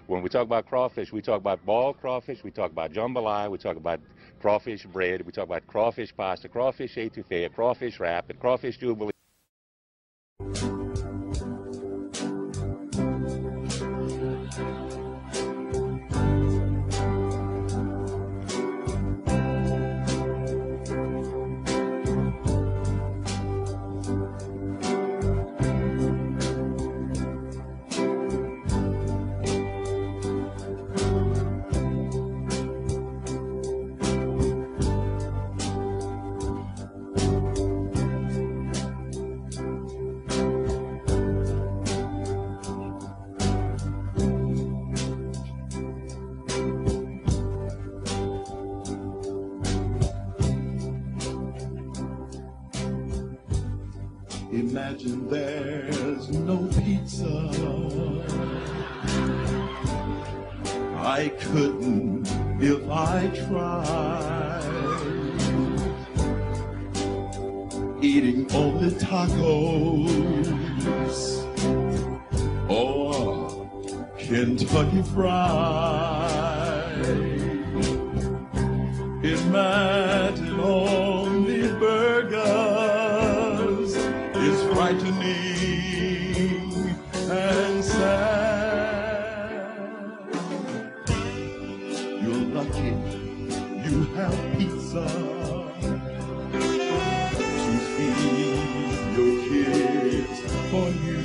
When we talk about crawfish, we talk about boiled crawfish, we talk about jambalaya, we talk about crawfish bread, we talk about crawfish pasta, crawfish etouffee, crawfish wrap, and crawfish jubilee. Imagine there's no pizza. I couldn't if I tried. Eating only tacos or Kentucky Fried. Imagine only burgers is frightening and sad. You're lucky you have pizza to feed your kids for you.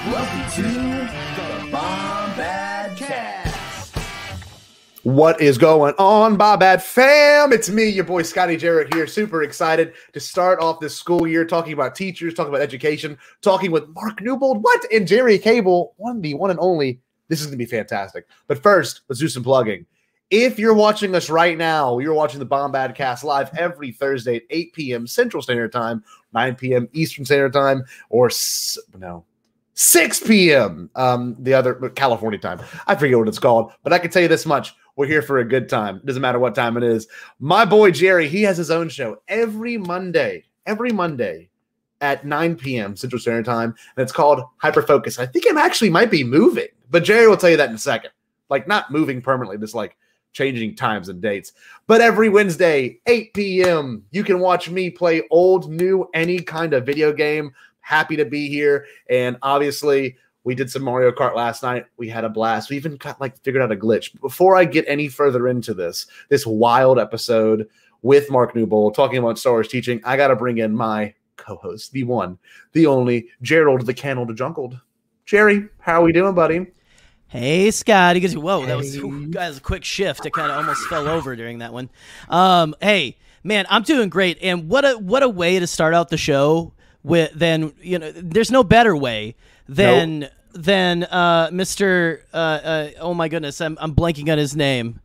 Welcome to the Bombadcast. What is going on, Bombad fam? It's me, your boy Scotty Jarrett here. Super excited to start off this school year talking about teachers, talking about education, talking with Mark Newbold, and Jerry Cable, the one and only. This is going to be fantastic. But first, let's do some plugging. If you're watching us right now, you're watching the Bombadcast live every Thursday at 8 p.m. Central Standard Time, 9 p.m. Eastern Standard Time, or 6 p.m. The other California time. I forget what it's called, but I can tell you this much. We're here for a good time. It doesn't matter what time it is. My boy Jerry, he has his own show every Monday at 9 p.m. Central Standard Time, and it's called Hyperfocus. I think it actually might be moving, but Jerry will tell you that in a second. Like, not moving permanently, just like changing times and dates. But every Wednesday, 8 p.m., you can watch me play old, new, any kind of video game. Happy to be here. And obviously, we did some Mario Kart last night. We had a blast. We even figured out a glitch. But before I get any further into this wild episode with Mark Newbold talking about Star Wars teaching, I got to bring in my co-host, the one, the only, Gerald the Candle to Junkled. Jerry, how are we doing, buddy? Hey, Scott. Whoa, that was a quick shift. It kind of almost fell over during that one. Hey, man, I'm doing great. And what a way to start out the show. There's no better way than Mr. Oh my goodness, I'm blanking on his name.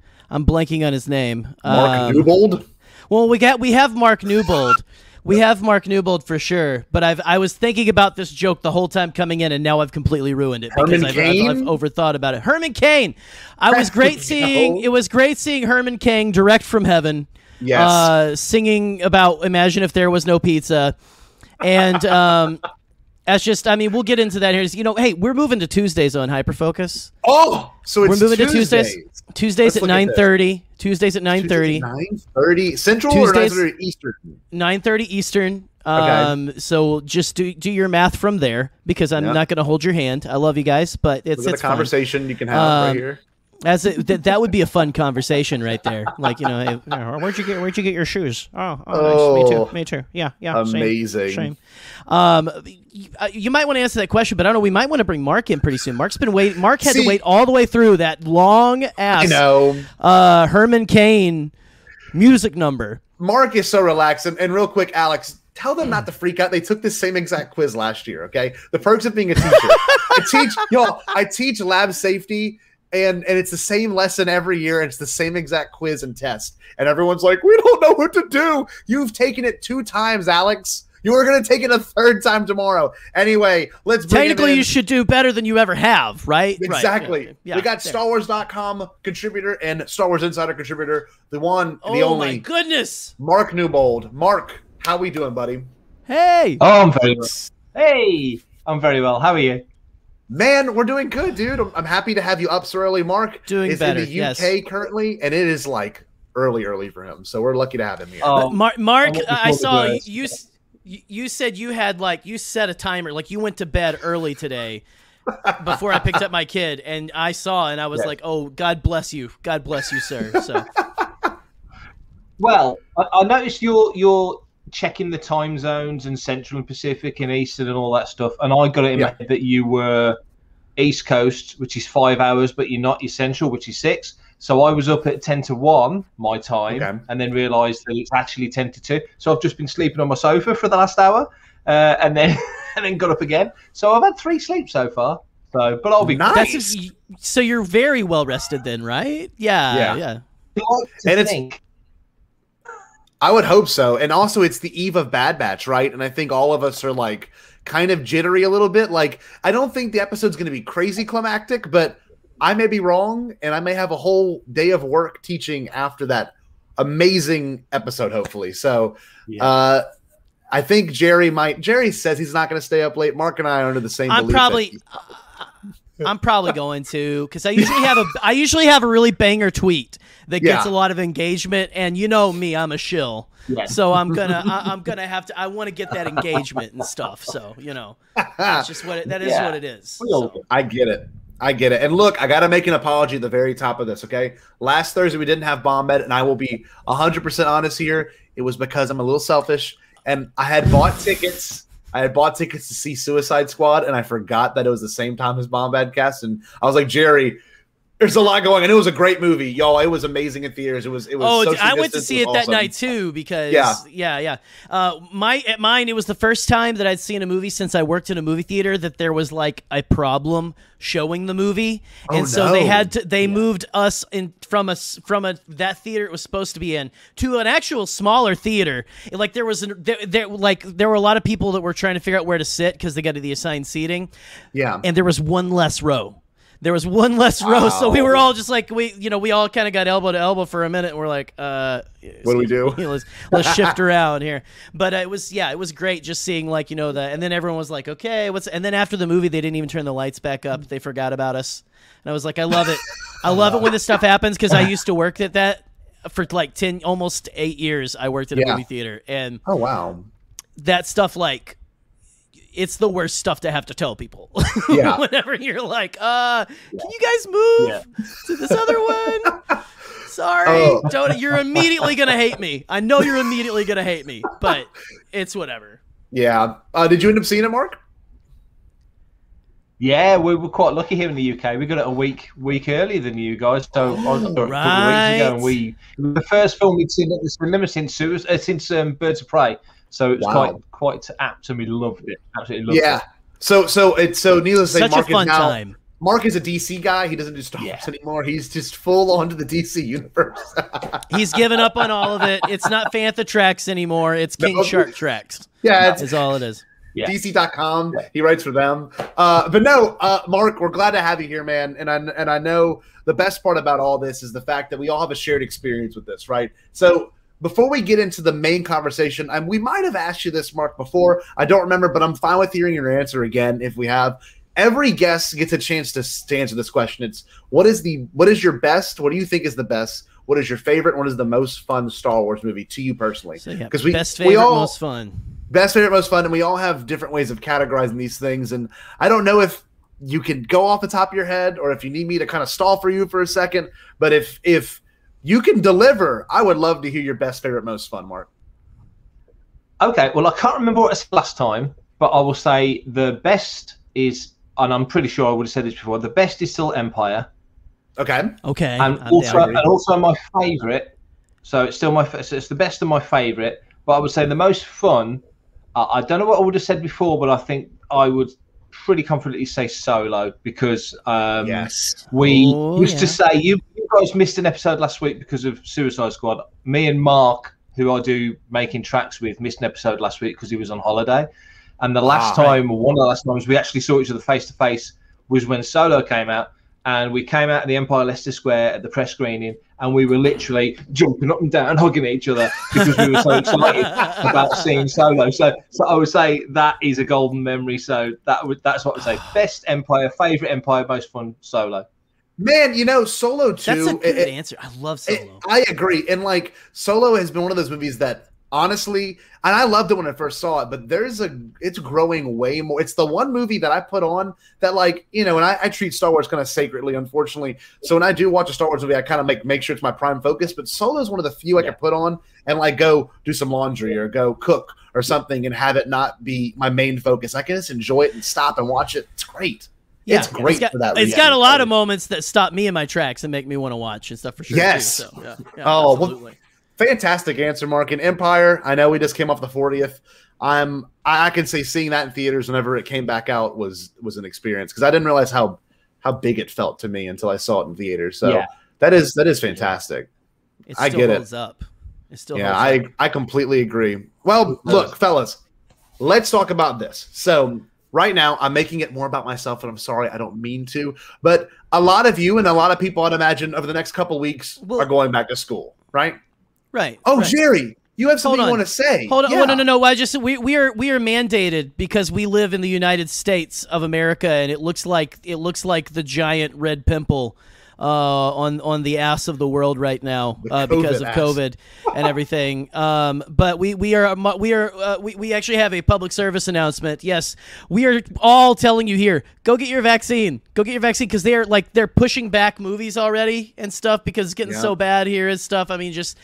Mark Newbold. Well, we have Mark Newbold. We have Mark Newbold for sure. But I was thinking about this joke the whole time coming in, and now I've completely ruined it because I've overthought about it. Herman Cain. It was great seeing Herman Cain direct from heaven. Yes. Singing about "Imagine if there was no pizza." And we'll get into that here. Hey, we're moving to Tuesdays on Hyperfocus. Oh, so we're moving Tuesdays. to Tuesdays at 9:30. Tuesdays at 9:30. 9:30 Central or 9:30 Eastern? 9:30 Eastern. Okay. So just do your math from there because I'm not going to hold your hand. I love you guys, but it's a conversation you can have right here. That would be a fun conversation right there. Like, hey, where'd you get your shoes? Oh, nice. Me too. Yeah. Amazing. Same. You might want to answer that question, but I don't know. We might want to bring Mark in pretty soon. Mark had to wait all the way through that long ass Herman Cain music number. Mark is so relaxed. And real quick, Alex, tell them not to freak out. They took the same exact quiz last year. Okay, the perks of being a teacher. I teach lab safety. And it's the same lesson every year. And it's the same exact quiz and test. And everyone's like, we don't know what to do. You've taken it 2 times, Alex. You are going to take it a 3rd time tomorrow. Anyway, let's bring Technically, you should do better than you ever have, right? Exactly. Right. Yeah. We got StarWars.com contributor and Star Wars Insider contributor, the one and the only. Oh, my goodness. Mark Newbold. Mark, how we doing, buddy? Hey. Oh, I'm very well. Hey, I'm very well. How are you? Man, we're doing good, dude. I'm happy to have you up so early. Mark is better, in the UK currently, and it is like early for him. So we're lucky to have him here. Mark, I saw you said you had you set a timer, like you went to bed early today before I picked up my kid, and I saw and I was like, oh, God bless you, sir. So, well, I noticed you're checking the time zones and Central and Pacific and Eastern and all that stuff, and I got it in my head that you were East Coast, which is 5 hours, but you're not. You're Central, which is 6. So I was up at 10 to 1 my time, and then realised that it's actually 10 to 2. So I've just been sleeping on my sofa for the last hour, and then got up again. So I've had 3 sleeps so far. So, but I'll be nice. So you're very well rested then, right? Yeah. And I would hope so. And also it's the eve of Bad Batch, right? And I think all of us are like kind of jittery a little bit. Like, I don't think the episode's going to be crazy climactic, but I may be wrong, and I may have a whole day of work teaching after that amazing episode, hopefully. So I think Jerry says he's not going to stay up late. Mark and I are under the same belief. I'm probably going to, because I usually have a really banger tweet that gets a lot of engagement, and you know me, I'm a shill. Yeah. So I'm gonna have to. I want to get that engagement and stuff. So that's just what what it is. So. I get it. And look, I got to make an apology at the very top of this. Okay, last Thursday we didn't have Bombad, and I will be 100% honest here. It was because I'm a little selfish, and I had bought tickets. To see Suicide Squad, and I forgot that it was the same time as Bombadcast, and I was like, Jerry, there's a lot going, and it was a great movie, y'all. It was amazing in theaters. It was. I went to see it that night too because at mine it was the first time that I'd seen a movie since I worked in a movie theater that there was like a problem showing the movie, and so they moved us in from that theater it was supposed to be in to an actual smaller theater. Like there were a lot of people that were trying to figure out where to sit because they got the assigned seating. Yeah, and there was one less row. So we were all just like we all kind of got elbow to elbow for a minute, and we're like, what do we do? Let's shift around here. But it was great just seeing and then everyone was like, okay, and then after the movie they didn't even turn the lights back up. They forgot about us, and I was like, I love it. I love it when this stuff happens because I used to work at that for like 10, almost 8 years. I worked at a movie theater, and that stuff it's the worst stuff to have to tell people. Whenever you're like, can you guys move to this other one? Sorry. You're immediately going to hate me. I know you're immediately going to hate me, but it's whatever. Yeah. Did you end up seeing it, Mark? Yeah, we were quite lucky here in the UK. We got it a week earlier than you guys. So I saw it a couple of weeks ago, and the first film we'd seen at the cinema since Birds of Prey. So it's quite apt, and we loved it. Absolutely loved it. So needless to say, Such a fun time. Mark is a DC guy. He doesn't do Star Wars anymore. He's just full on to the DC universe. He's given up on all of it. It's not Fantha Tracks anymore. It's King Shark Tracks. Yeah, is all it is. Yeah. DC.com. He writes for them. But no, Mark, we're glad to have you here, man. And I know the best part about all this is the fact that we all have a shared experience with this, right? So before we get into the main conversation, we might have asked you this, Mark, before. I don't remember, but I'm fine with hearing your answer again if we have. Every guest gets a chance to answer this question. It's what is your best? What do you think is the best? What is your favorite? What is the most fun Star Wars movie to you personally? Because best favorite, most fun. Best favorite, most fun, and we all have different ways of categorizing these things. And I don't know if you can go off the top of your head, or if you need me to kind of stall for you for a second. But if you can deliver, I would love to hear your best, favorite, most fun, Mark. Okay, well, I can't remember what I said last time, but I will say the best is, and I'm pretty sure I would have said this before, the best is still Empire. Okay. And also my favourite, so it's still it's the best of my favourite, but I would say the most fun, I don't know what I would have said before, but I think I would pretty confidently say Solo, because we used to say, you guys missed an episode last week because of Suicide Squad. Me and Mark, who I do Making Tracks with, missed an episode last week because he was on holiday. And the last time, or one of the last times we actually saw each other face to face was when Solo came out. And we came out of the Empire Leicester Square at the press screening, and we were literally jumping up and down, hugging each other because we were so excited about seeing Solo. So I would say that is a golden memory. So that's what I would say. Best Empire, favourite Empire, most fun, Solo. Man, Solo 2. That's a good answer. I love Solo. I agree. And like Solo has been one of those movies that honestly, and I loved it when I first saw it, but it's growing way more. It's the one movie that I put on that, like, and I treat Star Wars kind of sacredly, unfortunately. So when I do watch a Star Wars movie, I kind of make sure it's my prime focus. But Solo is one of the few I can put on and like go do some laundry or go cook or something and have it not be my main focus. I can just enjoy it and stop and watch it. It's great. Yeah, it's great for that reason. It's got a lot of moments that stop me in my tracks and make me want to watch and stuff for sure. Yes. Too, so, absolutely. Well, fantastic answer, Mark. And Empire, I know we just came off the 40th. I can say seeing that in theaters whenever it came back out was an experience, because I didn't realize how big it felt to me until I saw it in theaters. So that is fantastic. I get it. Up. It still holds up. I completely agree. Well, look, fellas, let's talk about this. So right now, I'm making it more about myself, and I'm sorry, I don't mean to, but a lot of you and a lot of people, I'd imagine, over the next couple of weeks are going back to school, right? Right. Oh, right. Jerry, you have something you want to say. Hold on. Yeah. No. We are mandated because we live in the United States of America, and it looks like the giant red pimple on the ass of the world right now because of COVID and everything. But we actually have a public service announcement. Yes, we are all telling you here, go get your vaccine. Go get your vaccine, because they're pushing back movies already and stuff because it's getting so bad here and stuff. I mean, just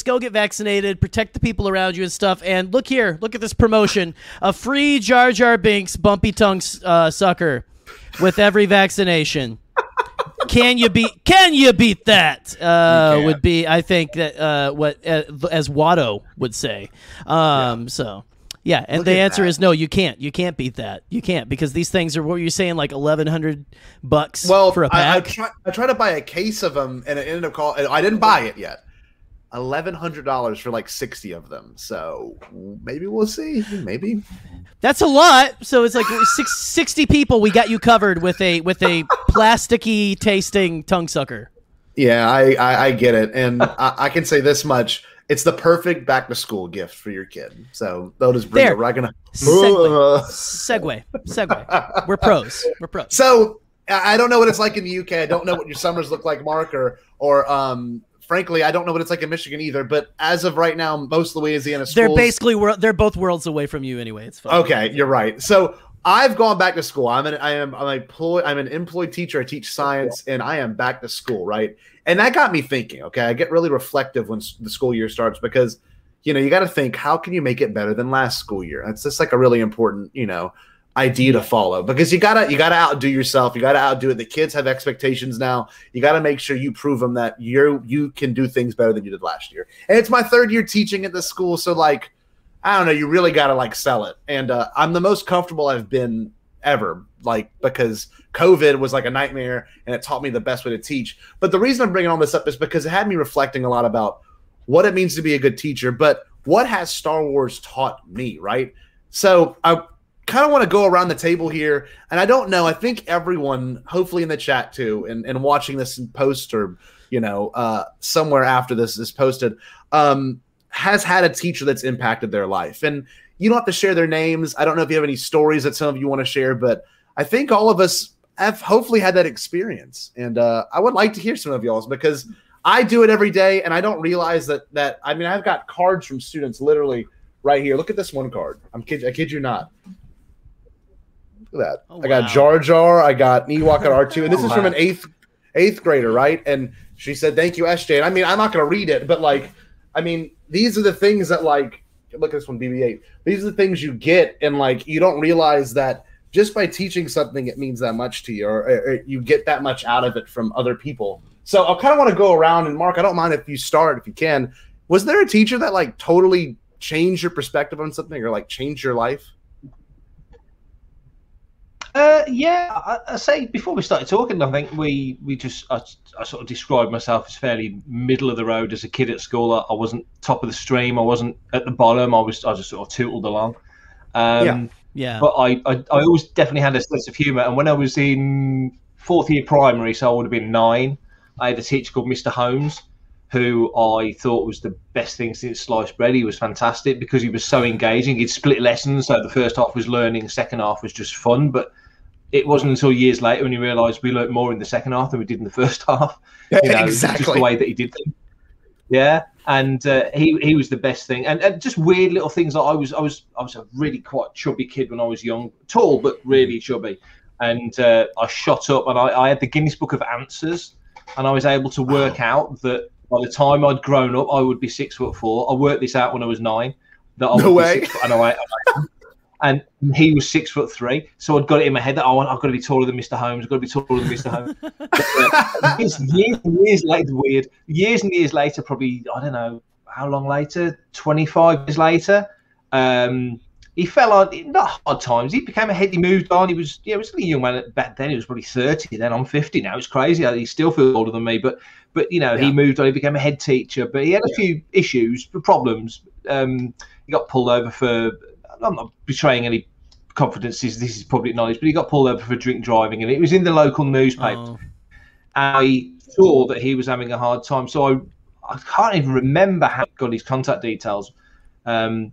go get vaccinated, protect the people around you and stuff. And look here, look at this promotion: a free Jar Jar Binks bumpy tongue sucker with every vaccination. Can you beat that? Would be, I think, that what as Watto would say. So yeah, and the answer is no. You can't. You can't beat that. You can't, because these things are, what you're saying, like $1,100 for a pack. I tried to buy a case of them, and it ended up I didn't buy it yet. $1,100 for like 60 of them. So maybe we'll see. Maybe that's a lot. So it's like 60 people. We got you covered with a plasticky tasting tongue sucker. Yeah, I get it, and I can say this much: it's the perfect back to school gift for your kid. So they'll just bring it right. Segue. We're pros. So I don't know what it's like in the UK. I don't know what your summers look like, Mark, or frankly, I don't know what it's like in Michigan either. But as of right now, most Louisiana schools, they're both worlds away from you anyway. It's fine. Okay, you're right. So I've gone back to school. I'm an employed teacher. I teach science, and I am back to school, right? And that got me thinking. Okay, I get really reflective when the school year starts, because you got to think, how can you make it better than last school year? That's just like a really important idea to follow, because you gotta outdo yourself. You gotta outdo it. The kids have expectations now. You gotta make sure you prove them that you can do things better than you did last year. And it's my third year teaching at this school, so like, I don't know, you really gotta sell it. And I'm the most comfortable I've been ever, because COVID was like a nightmare, and it taught me the best way to teach. But the reason I'm bringing all this up is because it had me reflecting a lot about what it means to be a good teacher, but what has Star Wars taught me, right? So I kind of want to go around the table here, and I don't know, I think everyone, hopefully in the chat too, and watching this in post, or somewhere after this is posted, has had a teacher that's impacted their life. And you don't have to share their names. I don't know if you have any stories that some of you want to share, but I think all of us have hopefully had that experience. And I would like to hear some of y'all's, because I do it every day, and I don't realize that I mean, I've got cards from students literally right here. Look at this one card. I kid you not. Look at that. Oh, I got wow. Jar Jar. I got Ewok at R2. And this is from an eighth grader, right? And she said, "Thank you, SJ." And I mean, I'm not going to read it, but like, I mean, these are the things that like, look at this one, BB-8. These are the things you get, and like, you don't realize that just by teaching something, it means that much to you, or you get that much out of it from other people. So I kind of want to go around, and Mark, I don't mind if you start, if you can. Was there a teacher that like totally changed your perspective on something, or like changed your life? Yeah, I say before we started talking, I think I sort of described myself as fairly middle of the road as a kid at school. I wasn't top of the stream. I wasn't at the bottom. I just sort of tootled along. Yeah. But I always definitely had a sense of humour. And when I was in fourth year primary, so I would have been 9, I had a teacher called Mr. Holmes, who I thought was the best thing since sliced bread. He was fantastic because he was so engaging. He'd split lessons, so the first half was learning, second half was just fun. But it wasn't until years later when you realised we learnt more in the second half than we did in the first half. Exactly. Just the way that he did things. Yeah, and he was the best thing. And just weird little things. Like I was a really quite chubby kid when I was young, tall but really chubby. And I shot up, and I had the Guinness Book of Answers, and I was able to work out that by the time I'd grown up, I would be 6'4". I worked this out when I was 9. That I No would way. Be 6 and he was 6'3", so I'd got it in my head that I've got to be taller than Mr. Holmes. I've got to be taller than Mr. Holmes. Years and years later, weird. Years and years later, probably I don't know how long later, 25 years later, he fell on not hard times. He became a head. He moved on. He was a young man back then. He was probably 30. Then I'm 50 now. It's crazy. He still feels older than me, but he moved on. He became a head teacher, but he had a few issues, problems. He got pulled over for. I'm not betraying any confidences. This is public knowledge, but he got pulled over for drink driving, and it was in the local newspaper. Oh. I saw that he was having a hard time, so I can't even remember how I got his contact details. No,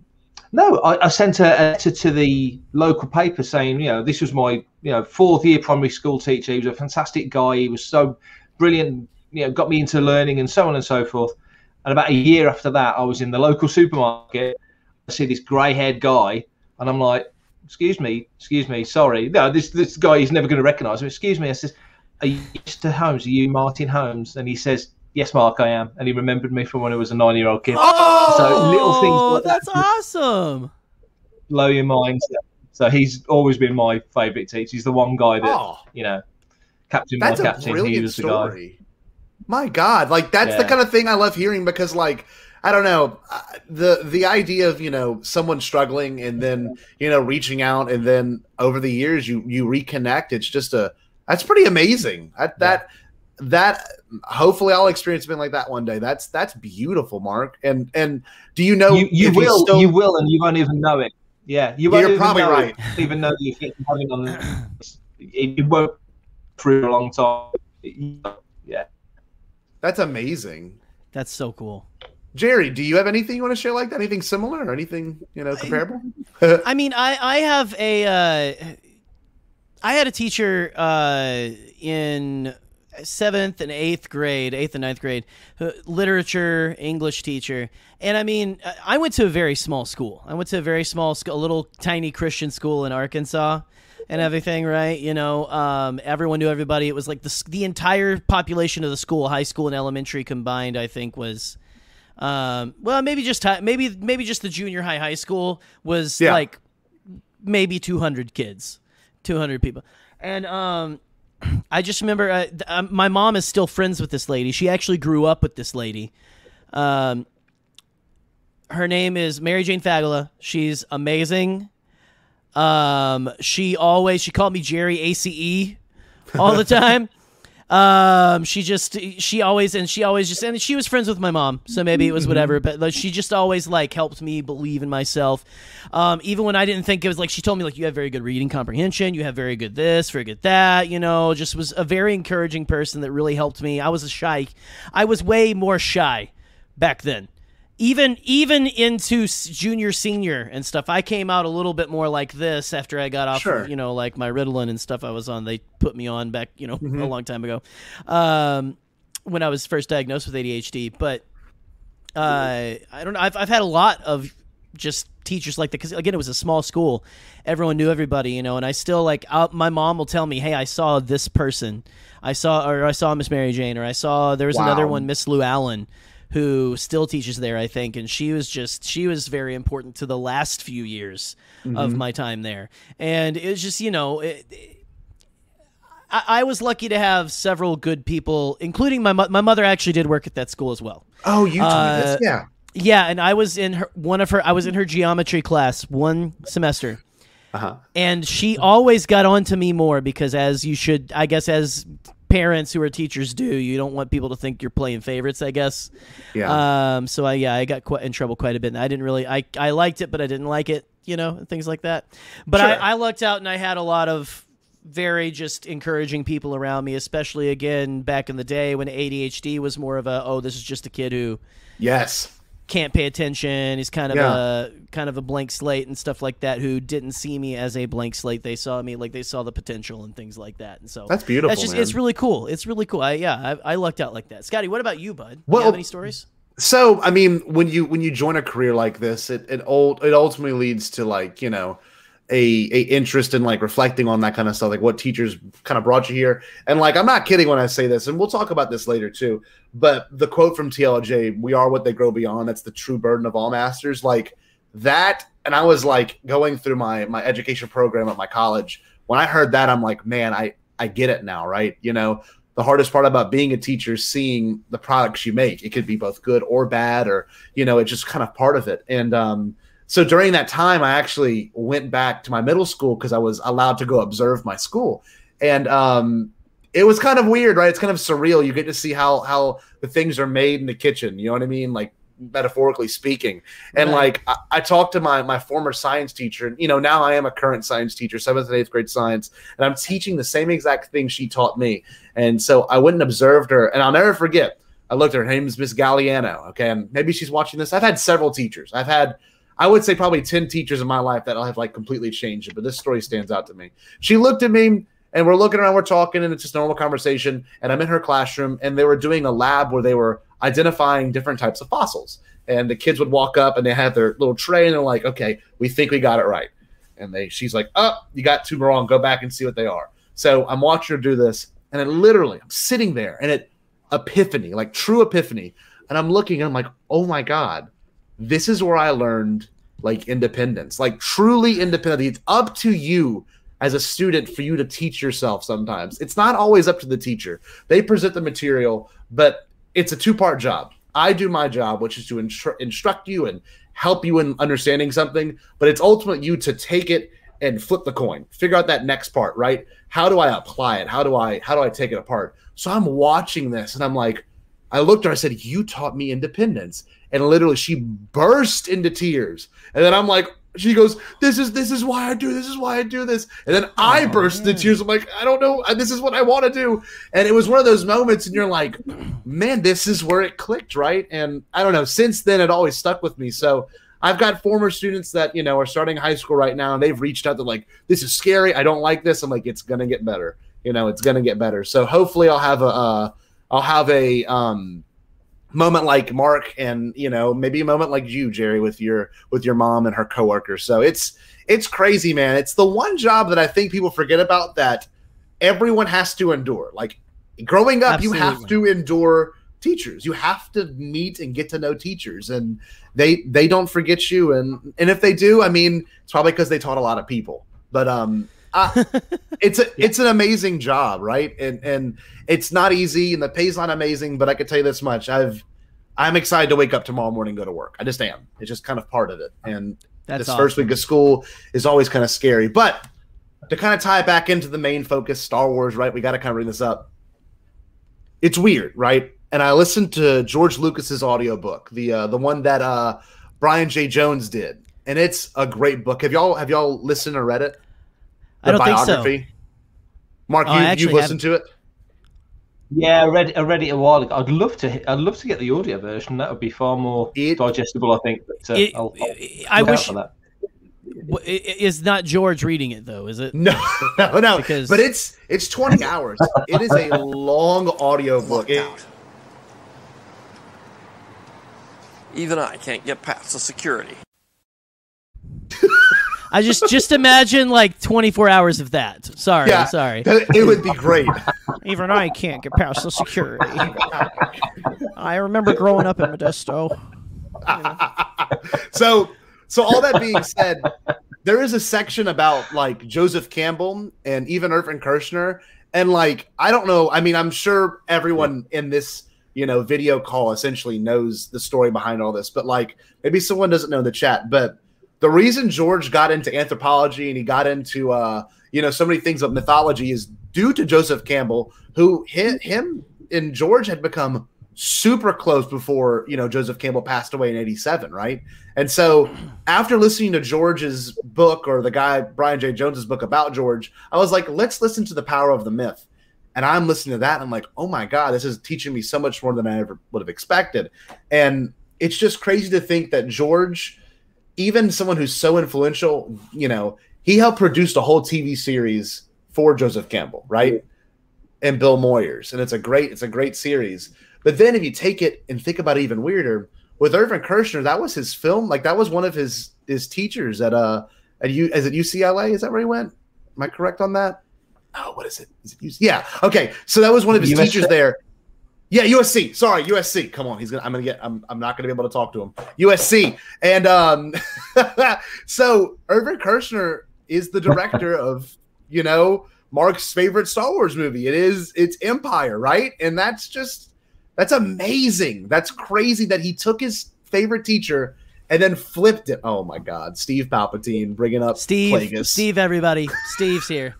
I sent a letter to the local paper saying, this was my, fourth year primary school teacher. He was a fantastic guy. He was so brilliant, got me into learning and so on and so forth. And about a year after that, I was in the local supermarket. I see this grey-haired guy, and I'm like, excuse me, sorry. No, this guy is never going to recognise me. Excuse me. I says, are you Mr. Holmes? Are you Martin Holmes? And he says, yes, Mark, I am. And he remembered me from when I was a 9-year-old kid. Oh, so little things like that's that awesome. blow your mind. So he's always been my favourite teacher. He's the one guy that, captain my That's captain. a brilliant He was the story. My God, like that's the kind of thing I love hearing because, like, I don't know, the idea of someone struggling and then reaching out and then over the years you reconnect. It's just that's pretty amazing. That hopefully I'll experience something like that one day. That's beautiful, Mark. And do you know you will and you won't even know it. Yeah, you're probably right. Even know the effect of having on it won't for a long time. Yeah, that's amazing. That's so cool. Jerry, do you have anything you want to share like that? Anything similar or anything comparable? I mean, I have I had a teacher in 7th and 8th and 9th grade, literature, English teacher. And I mean, I went to a very small school. I went to a very small school, a little tiny Christian school in Arkansas and everything, right? Everyone knew everybody. It was like the entire population of the school, high school and elementary combined, I think was, maybe just the junior high school was like maybe 200 kids, 200 people. And I just remember my mom is still friends with this lady. She actually grew up with this lady. Her name is Mary Jane Fagala. She's amazing. She called me Jerry ACE all the time. She always she was friends with my mom, so maybe it was whatever, but she just always helped me believe in myself. Even when I didn't think it was she told me you have very good reading comprehension, you have very good this, very good that, just was a very encouraging person that really helped me. I was way more shy back then. Even into junior, senior and stuff, I came out a little bit more like this after I got off, my Ritalin and stuff I was on. They put me on back, a long time ago, when I was first diagnosed with ADHD. But I don't know. I've had a lot of just teachers like that, because again, it was a small school, everyone knew everybody, you know. And I still like, my mom will tell me, hey, I saw this person, I saw Miss Mary Jane, or there was another one, Miss Lou Allen, who still teaches there, I think, and she was very important to the last few years of my time there. And it was just, you know, I was lucky to have several good people, including my mother actually did work at that school as well. Oh, you told me this, yeah. Yeah, and I was in her geometry class one semester. And she always got on to me more because, as you should, I guess, as parents who are teachers do, you don't want people to think you're playing favorites, I guess. Yeah. So I got in trouble quite a bit, and I didn't really, I liked it, but I didn't like it, you know, and things like that. But sure. I lucked out, and I had a lot of very just encouraging people around me, especially again back in the day when ADHD was more of a, this is just a kid who can't pay attention, he's kind of a blank slate and stuff like that, who didn't see me as a blank slate. They saw me like they saw the potential and things like that. And so that's beautiful. That's just, man. It's really cool. It's really cool. I lucked out like that. Scotty, what about you, bud? Do you have any stories? So, I mean, when you join a career like this, it ultimately leads to, like, you know, a interest in like reflecting on that kind of stuff, like what teachers kind of brought you here. And like, I'm not kidding when I say this, and we'll talk about this later too, but the quote from TLJ, "We are what they grow beyond. That's the true burden of all masters." Like that. And I was like going through my education program at my college. When I heard that, I'm like, man, I get it now. Right. You know, the hardest part about being a teacher is seeing the products you make. It could be both good or bad, or, you know, it's just kind of part of it. And, so during that time, I actually went back to my middle school because I was allowed to go observe my school. And it was kind of weird, right? It's kind of surreal. You get to see how the things are made in the kitchen. You know what I mean? Like, metaphorically speaking. And like, I talked to my former science teacher, and, you know, now I am a current science teacher, 7th and 8th grade science, and I'm teaching the same exact thing she taught me. And so I went and observed her, and I'll never forget. I looked at her name is Miss Galliano. Okay. And maybe she's watching this. I've had several teachers. I've had, I would say, probably 10 teachers in my life that have like completely changed it, but this story stands out to me. She looked at me, and we're looking around, we're talking, and it's just a normal conversation. And I'm in her classroom, and they were doing a lab where they were identifying different types of fossils. And the kids would walk up, and they had their little tray, and they're like, "Okay, we think we got it right." And she's like, "Oh, you got two wrong. Go back and see what they are." So I'm watching her do this, and it literally, I'm sitting there, and it epiphany, like true epiphany. And I'm looking, and I'm like, oh my God. This is where I learned like independence, like truly independent. It's up to you as a student for you to teach yourself sometimes. It's not always up to the teacher. They present the material, but it's a two-part job. I do my job, which is to instruct you and help you in understanding something, but it's ultimately you to take it and flip the coin, figure out that next part, right? How do I apply it? How do I take it apart? So I'm watching this, and I'm like, I looked at her, I said, "You taught me independence." And literally she burst into tears. And then I'm like, she goes, this is why I do this. This is why I do this. And then I burst into tears. I'm like, I don't know. This is what I want to do. And it was one of those moments, and you're like, man, this is where it clicked, right? And I don't know. Since then, it always stuck with me. So I've got former students that, you know, are starting high school right now, and they've reached out to like, this is scary. I don't like this. I'm like, it's going to get better. You know, it's going to get better. So hopefully I'll have a moment like Mark, and, you know, maybe a moment like you, Jerry, with your mom and her coworkers. So it's crazy, man. It's the one job that I think people forget about that everyone has to endure. Like growing up, you have to endure teachers. You have to meet and get to know teachers, and they don't forget you. And if they do, I mean, it's probably because they taught a lot of people. But it's an amazing job, right? And it's not easy, and the pay's not amazing, but I can tell you this much. I'm excited to wake up tomorrow morning and go to work. I just am. It's just kind of part of it. And this first week of school is always kind of scary. But to kind of tie it back into the main focus, Star Wars, right? We got to kind of bring this up. It's weird, right? And I listened to George Lucas's audiobook, the one that Brian J. Jones did. And it's a great book. Have y'all listened or read it? I don't think so. Mark, you've listened to it? Yeah, I read it a while ago. I'd love to get the audio version. That would be far more digestible, I think. But I wish. For that. Is not George reading it though? Is it? No. Because... But it's 20 hours. It is a long audio book. Even I can't get past the security. I just imagine like 24 hours of that. Sorry. It would be great. Even I can't get past the security. I remember growing up in Modesto. So all that being said, there is a section about like Joseph Campbell and even Irvin Kershner, and like I don't know. I mean, I'm sure everyone in this video call essentially knows the story behind all this, but like maybe someone doesn't know in the chat. But the reason George got into anthropology and he got into so many things of mythology is due to Joseph Campbell, who him and George had become super close before Joseph Campbell passed away in '87, right? And so after listening to George's book, or the guy Brian J. Jones's book about George, I was like, let's listen to The Power of the Myth. And I'm listening to that and I'm like, oh my God, this is teaching me so much more than I ever would have expected. And it's just crazy to think that George, even someone who's so influential, he helped produce a whole TV series for Joseph Campbell, right? And Bill Moyers. And it's a great series. But then if you take it and think about it even weirder, with Irvin Kershner, that was his film. Like that was one of his teachers at UCLA. Is that where he went? Am I correct on that? Oh, what is it? Is it yeah. Okay. So that was one of his teachers there. Yeah, USC. Sorry, USC. Come on. I'm not gonna be able to talk to him. USC. And so Irvin Kershner is the director of, Mark's favorite Star Wars movie. It's Empire, right? And that's amazing. That's crazy that he took his favorite teacher and then flipped it. Oh my God, Steve Palpatine bringing up Plagueis. Steve, everybody. Steve's here.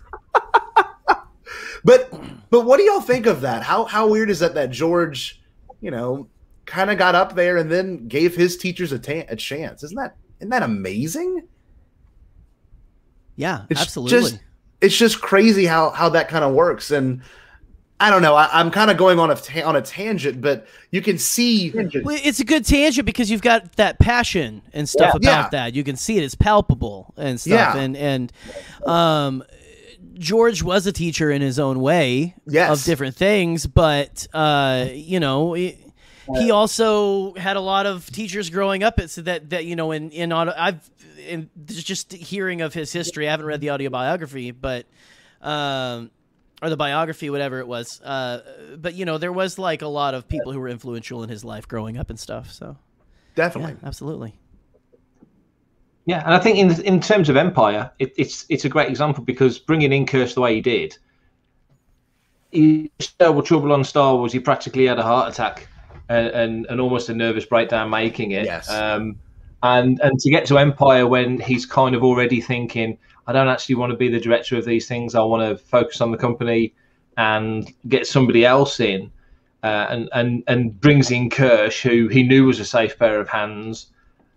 But what do y'all think of that? How weird is that George, kind of got up there and then gave his teachers a chance? Isn't that amazing? Yeah, absolutely. It's just crazy how that kind of works. And I don't know. I'm kind of going on a tangent, but you can see. Well, it's a good tangent because you've got that passion and stuff about that. You can see it. It's palpable and stuff. Yeah. And George was a teacher in his own way of different things, but he also had a lot of teachers growing up. So that in just hearing of his history, I haven't read the autobiography, but. Or the biography, whatever it was. But, there was like a lot of people who were influential in his life growing up and stuff. So definitely. Yeah, absolutely. Yeah. And I think in terms of Empire, it's a great example because bringing in Kirsch the way he did, trouble on Star Wars, he practically had a heart attack and almost a nervous breakdown making it. Yes. And to get to Empire when he's kind of already thinking, I don't actually want to be the director of these things. I want to focus on the company and get somebody else in, and brings in Kirsch, who he knew was a safe pair of hands.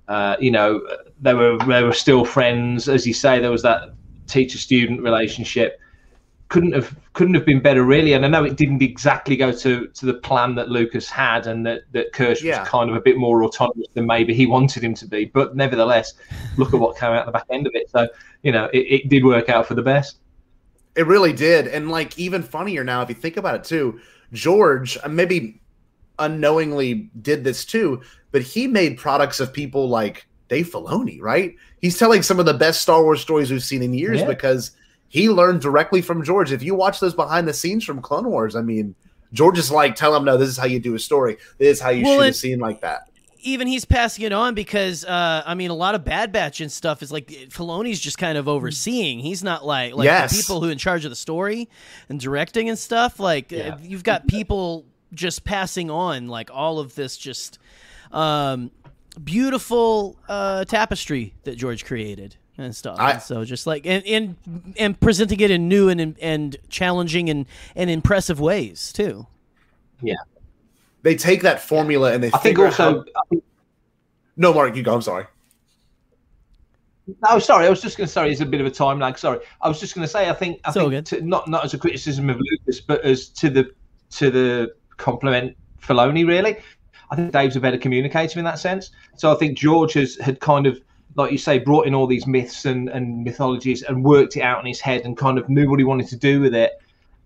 They were still friends, as you say. There was that teacher-student relationship. Couldn't have been better, really. And I know it didn't exactly go to the plan that Lucas had, and that Kirsch was kind of a bit more autonomous than maybe he wanted him to be. But nevertheless, look at what came out the back end of it. So, it did work out for the best. It really did. And like even funnier now, if you think about it too, George maybe unknowingly did this too, but he made products of people like Dave Filoni, right? He's telling some of the best Star Wars stories we've seen in years because he learned directly from George. If you watch those behind the scenes from Clone Wars, I mean, George is like, tell him, no, this is how you do a story. This is how you shoot a scene like that. Even he's passing it on because, a lot of Bad Batch and stuff is like Filoni's just kind of overseeing. He's not like the people who are in charge of the story and directing and stuff. Like you've got people just passing on like all of this just beautiful tapestry that George created and stuff. And so just like and presenting it in new and challenging and impressive ways too. Yeah. They take that formula and they No, Mark, you go. I'm sorry. No, sorry. I was just going to say it's a bit of a time lag. Sorry. I was just going to say I think not as a criticism of Lucas, but as to the compliment Filoni, really. I think Dave's a better communicator in that sense. So I think George had kind of, like you say, brought in all these myths and mythologies and worked it out in his head and kind of knew what he wanted to do with it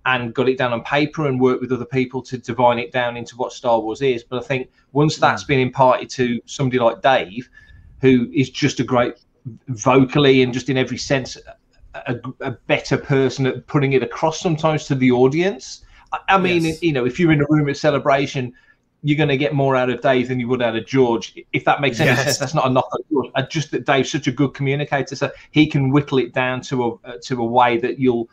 and got it down on paper and worked with other people to divine it down into what Star Wars is. But I think once that's been imparted to somebody like Dave, who is just a great vocally and just in every sense a better person at putting it across sometimes to the audience. I mean, Yes. you know, if you're in a room at Celebration, you're going to get more out of Dave than you would out of George. If that makes any sense, that's not a knock on George. Just that Dave's such a good communicator, so he can whittle it down to a way that you'll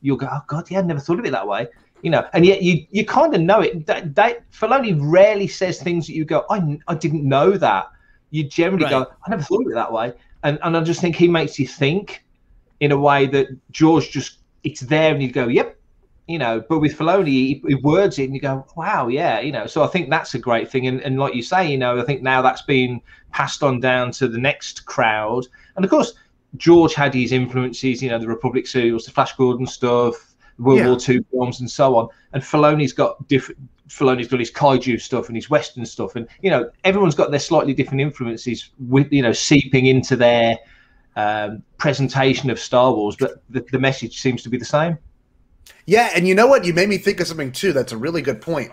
go, oh God, yeah, I never thought of it that way. You know, and yet you kind of know it. Filoni rarely says things that you go, I didn't know that. You generally go, I never thought of it that way. And I just think he makes you think in a way that George just, it's there and you go, yep. You know, but with Filoni, he words it and you go, wow, yeah, you know. So I think that's a great thing. And like you say, you know, I think now that's been passed on down to the next crowd. And of course, George had his influences, you know, the Republic serials, the Flash Gordon stuff, World War II films and so on. And Filoni's got his kaiju stuff and his Western stuff. And, you know, everyone's got their slightly different influences with, you know, seeping into their presentation of Star Wars. But the message seems to be the same. Yeah, and you know what? You made me think of something, too. That's a really good point.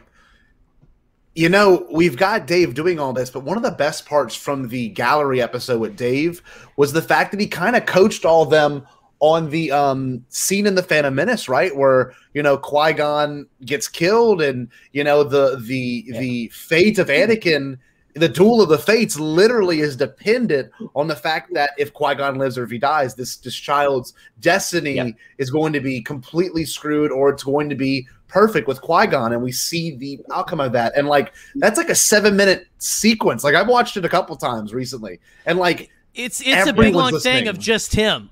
You know, we've got Dave doing all this, but one of the best parts from the gallery episode with Dave was the fact that he kind of coached all of them on the scene in The Phantom Menace, right? Where, you know, Qui-Gon gets killed and, you know, the fate of Anakin, the duel of the fates literally is dependent on the fact that if Qui-Gon lives or if he dies, this child's destiny is going to be completely screwed or it's going to be perfect with Qui-Gon. And we see the outcome of that. And like, that's like a 7-minute sequence. Like I've watched it a couple times recently. And like, it's a big long thing of just him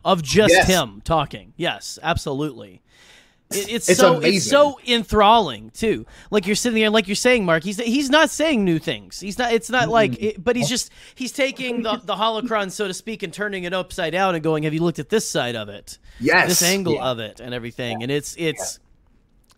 talking. Yes, absolutely. It's so enthralling too. Like you're sitting there, and like you're saying, Mark, he's not saying new things. He's not. It's not like, but he's taking the holocron, so to speak, and turning it upside down and going, "Have you looked at this side of it? Yes, this angle of it, and everything." And it's,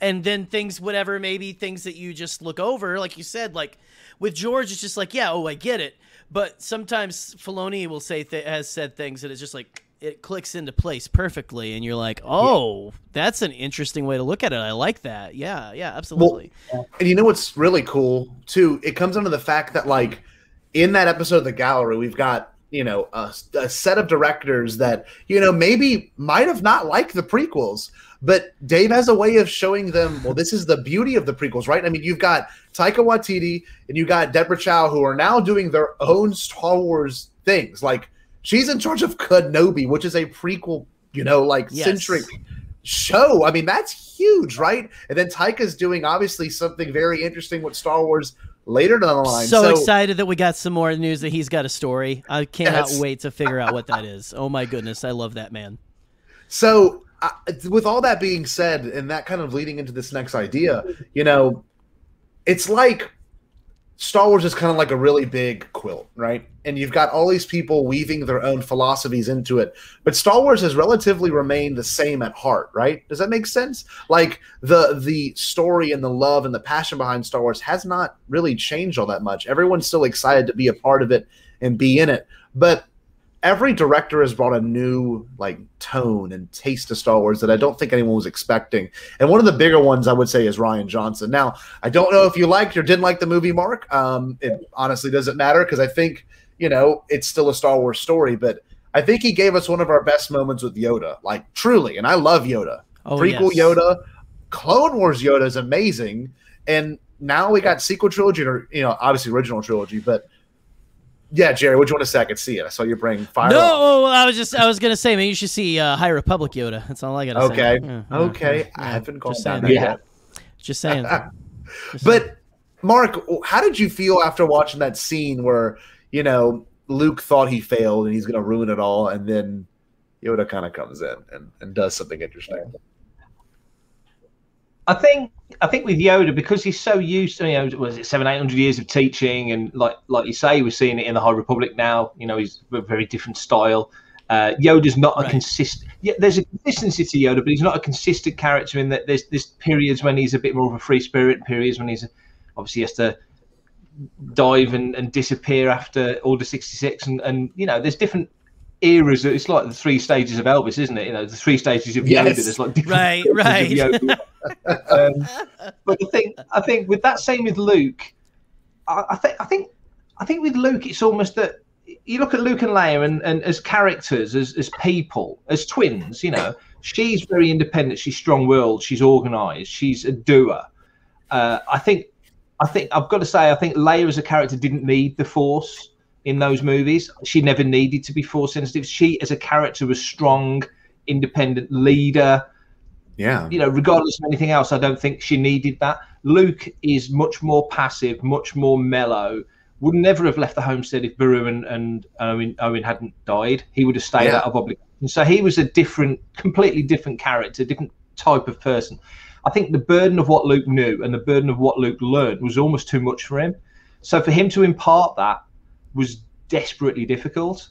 and then things, whatever, maybe things that you just look over, like you said, like with George, it's just like, yeah, I get it. But sometimes Filoni will say has said things that it's just like, it clicks into place perfectly, and you're like, oh, that's an interesting way to look at it. I like that. Yeah, absolutely. Well, and you know what's really cool, too? It comes under the fact that, like, in that episode of The Gallery, we've got, you know, a set of directors that, you know, maybe might have not liked the prequels, but Dave has a way of showing them, well, this is the beauty of the prequels, right? I mean, you've got Taika Waititi and you got Deborah Chow, who are now doing their own Star Wars things. Like, she's in charge of Kenobi, which is a prequel, you know, like centric show. I mean, that's huge, right? And then Taika's doing obviously something very interesting with Star Wars later down the line. So excited that we got some more news that he's got a story. I cannot wait to figure out what that is. Oh my goodness, I love that man. So with all that being said, and that kind of leading into this next idea, you know, it's like Star Wars is kind of like a really big quilt, right? And you've got all these people weaving their own philosophies into it. But Star Wars has relatively remained the same at heart, right? Does that make sense? Like the story and the love and the passion behind Star Wars has not really changed all that much. Everyone's still excited to be a part of it and be in it. But every director has brought a new like tone and taste to Star Wars that I don't think anyone was expecting. And one of the bigger ones I would say is Rian Johnson. Now, I don't know if you liked or didn't like the movie, Mark. It honestly doesn't matter because I think, you know, it's still a Star Wars story, but I think he gave us one of our best moments with Yoda, like truly. And I love Yoda. Prequel Yoda, Clone Wars Yoda is amazing. And now we got sequel trilogy, or, you know, obviously original trilogy, but yeah, Jerry, what do you want to say? I could see it. I saw your brain fire. No, I was gonna say, man, you should see High Republic Yoda. That's all I gotta say. Okay. I haven't gone down that yet. Just saying. But Mark, how did you feel after watching that scene where, you know, Luke thought he failed and he's gonna ruin it all, and then Yoda kind of comes in and does something interesting? I think with Yoda, because he's so used to, you know, was it 700-800 years of teaching, and like you say, we're seeing it in the High Republic now. You know, he's a very different style. Yoda's not a consistent. Yeah, there's a consistency to Yoda, but he's not a consistent character in that there's periods when he's a bit more of a free spirit, periods when he's obviously has to dive and disappear after Order 66, and you know, there's different eras. It's like the 3 stages of Elvis, isn't it? You know, the 3 stages of Yoda. There's like different right. Of Yoda. But I think with that same with Luke, I think with Luke, it's almost that you look at Luke and Leia, and as characters, as people, as twins, you know, she's very independent. She's strong-willed. She's organized. She's a doer. I think I've got to say, I think Leia as a character didn't need the Force in those movies. She never needed to be Force sensitive. She, as a character, was strong, independent leader. Yeah. You know, regardless of anything else, I don't think she needed that. Luke is much more passive, much more mellow. Would never have left the homestead if Beru and Owen hadn't died. He would have stayed out of obligation. So he was a completely different character, different type of person. I think the burden of what Luke knew and the burden of what Luke learned was almost too much for him. So for him to impart that was desperately difficult.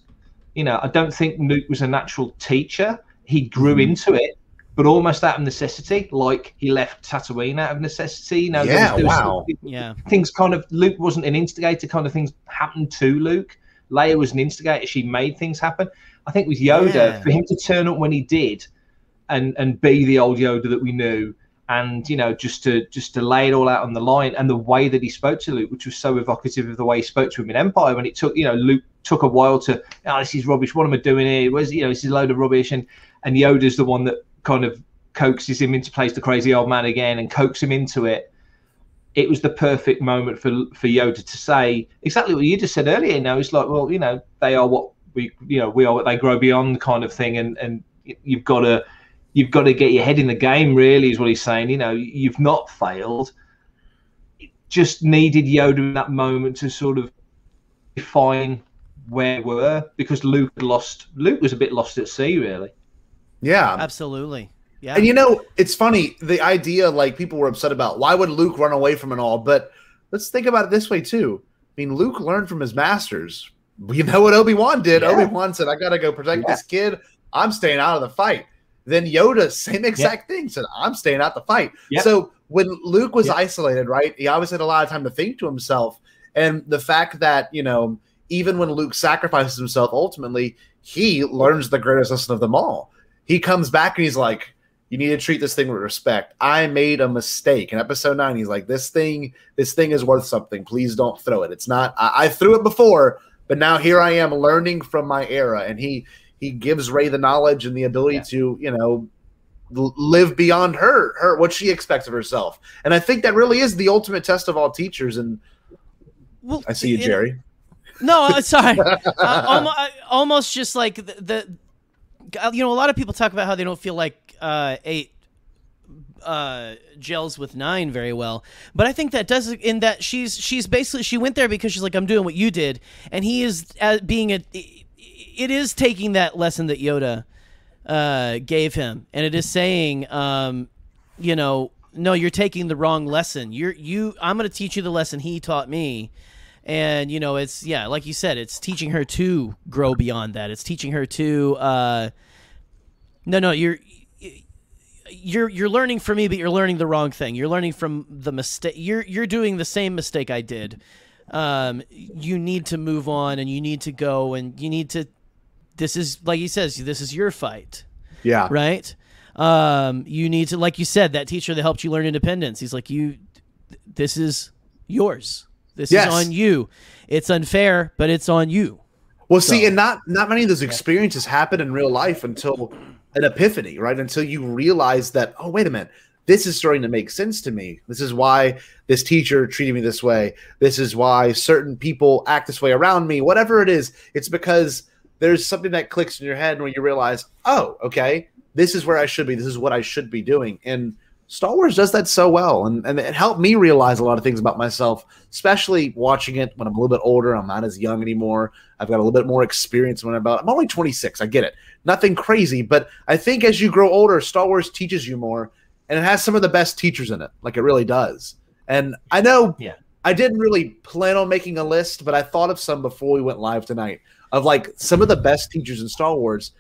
You know, I don't think Luke was a natural teacher. He grew into it, but almost out of necessity, like he left Tatooine out of necessity. You know, things kind of, Luke wasn't an instigator, kind of things happened to Luke. Leia was an instigator. She made things happen. I think with Yoda, for him to turn up when he did and be the old Yoda that we knew, and, you know, just to lay it all out on the line, and the way that he spoke to Luke, which was so evocative of the way he spoke to him in Empire, when it took, you know, Luke took a while to, oh, this is rubbish. What am I doing here? Where's, you know, this is a load of rubbish. And Yoda's the one that kind of coaxes him into place, the crazy old man again, and coaxes him into it. It was the perfect moment for Yoda to say exactly what you just said earlier. You know, it's like, well, you know, they are what we are what they grow beyond, kind of thing. And you've got to get your head in the game, really, is what he's saying. You know, you've not failed. It just needed Yoda in that moment to sort of define where we were, because Luke was a bit lost at sea, really. Yeah, absolutely. Yeah. And, you know, it's funny, the idea, like, people were upset about why would Luke run away from it all, but let's think about it this way too. I mean, Luke learned from his masters. You know what Obi-Wan did? Yeah. Obi-Wan said, I gotta go protect this kid. I'm staying out of the fight. Then Yoda, same exact thing, said, I'm staying out the fight. So when Luke was isolated, right, he obviously had a lot of time to think to himself. And the fact that, you know, even when Luke sacrifices himself, ultimately, he learns the greatest lesson of them all. He comes back and he's like, you need to treat this thing with respect. I made a mistake. In episode 9, he's like, this thing is worth something. Please don't throw it. It's not, I threw it before, but now here I am learning from my era. And he gives Rey the knowledge and the ability to, you know, live beyond her what she expects of herself. And I think that really is the ultimate test of all teachers. And well, I see you, Jerry. No, sorry. Almost just like the you know, a lot of people talk about how they don't feel like 8 gels with 9 very well, but I think that does, in that she's basically, she went there because she's like, I'm doing what you did, and he is it is taking that lesson that Yoda gave him, and it is saying, you know, no, you're taking the wrong lesson. I'm going to teach you the lesson he taught me. And, you know, it's, like you said, it's teaching her to grow beyond that. It's teaching her to, you're learning from me, but you're learning the wrong thing. You're learning from the mistake. You're doing the same mistake I did. You need to move on, and you need to go, and you need to, this is, like he says, this is your fight. Yeah. Right? You need to, like you said, that teacher that helped you learn independence. He's like, this is yours. This is on you. It's unfair, but it's on you. Well, see, and not many of those experiences happen in real life until an epiphany, right? Until you realize that, oh, wait a minute, this is starting to make sense to me. This is why this teacher treated me this way. This is why certain people act this way around me. Whatever it is, it's because there's something that clicks in your head when you realize, oh, okay, this is where I should be. This is what I should be doing. And Star Wars does that so well, and it helped me realize a lot of things about myself, especially watching it when I'm a little bit older. I'm not as young anymore. I've got a little bit more experience when I'm only 26. I get it. Nothing crazy, but I think as you grow older, Star Wars teaches you more, and it has some of the best teachers in it, like it really does. And I know I didn't really plan on making a list, but I thought of some before we went live tonight of like some of the best teachers in Star Wars.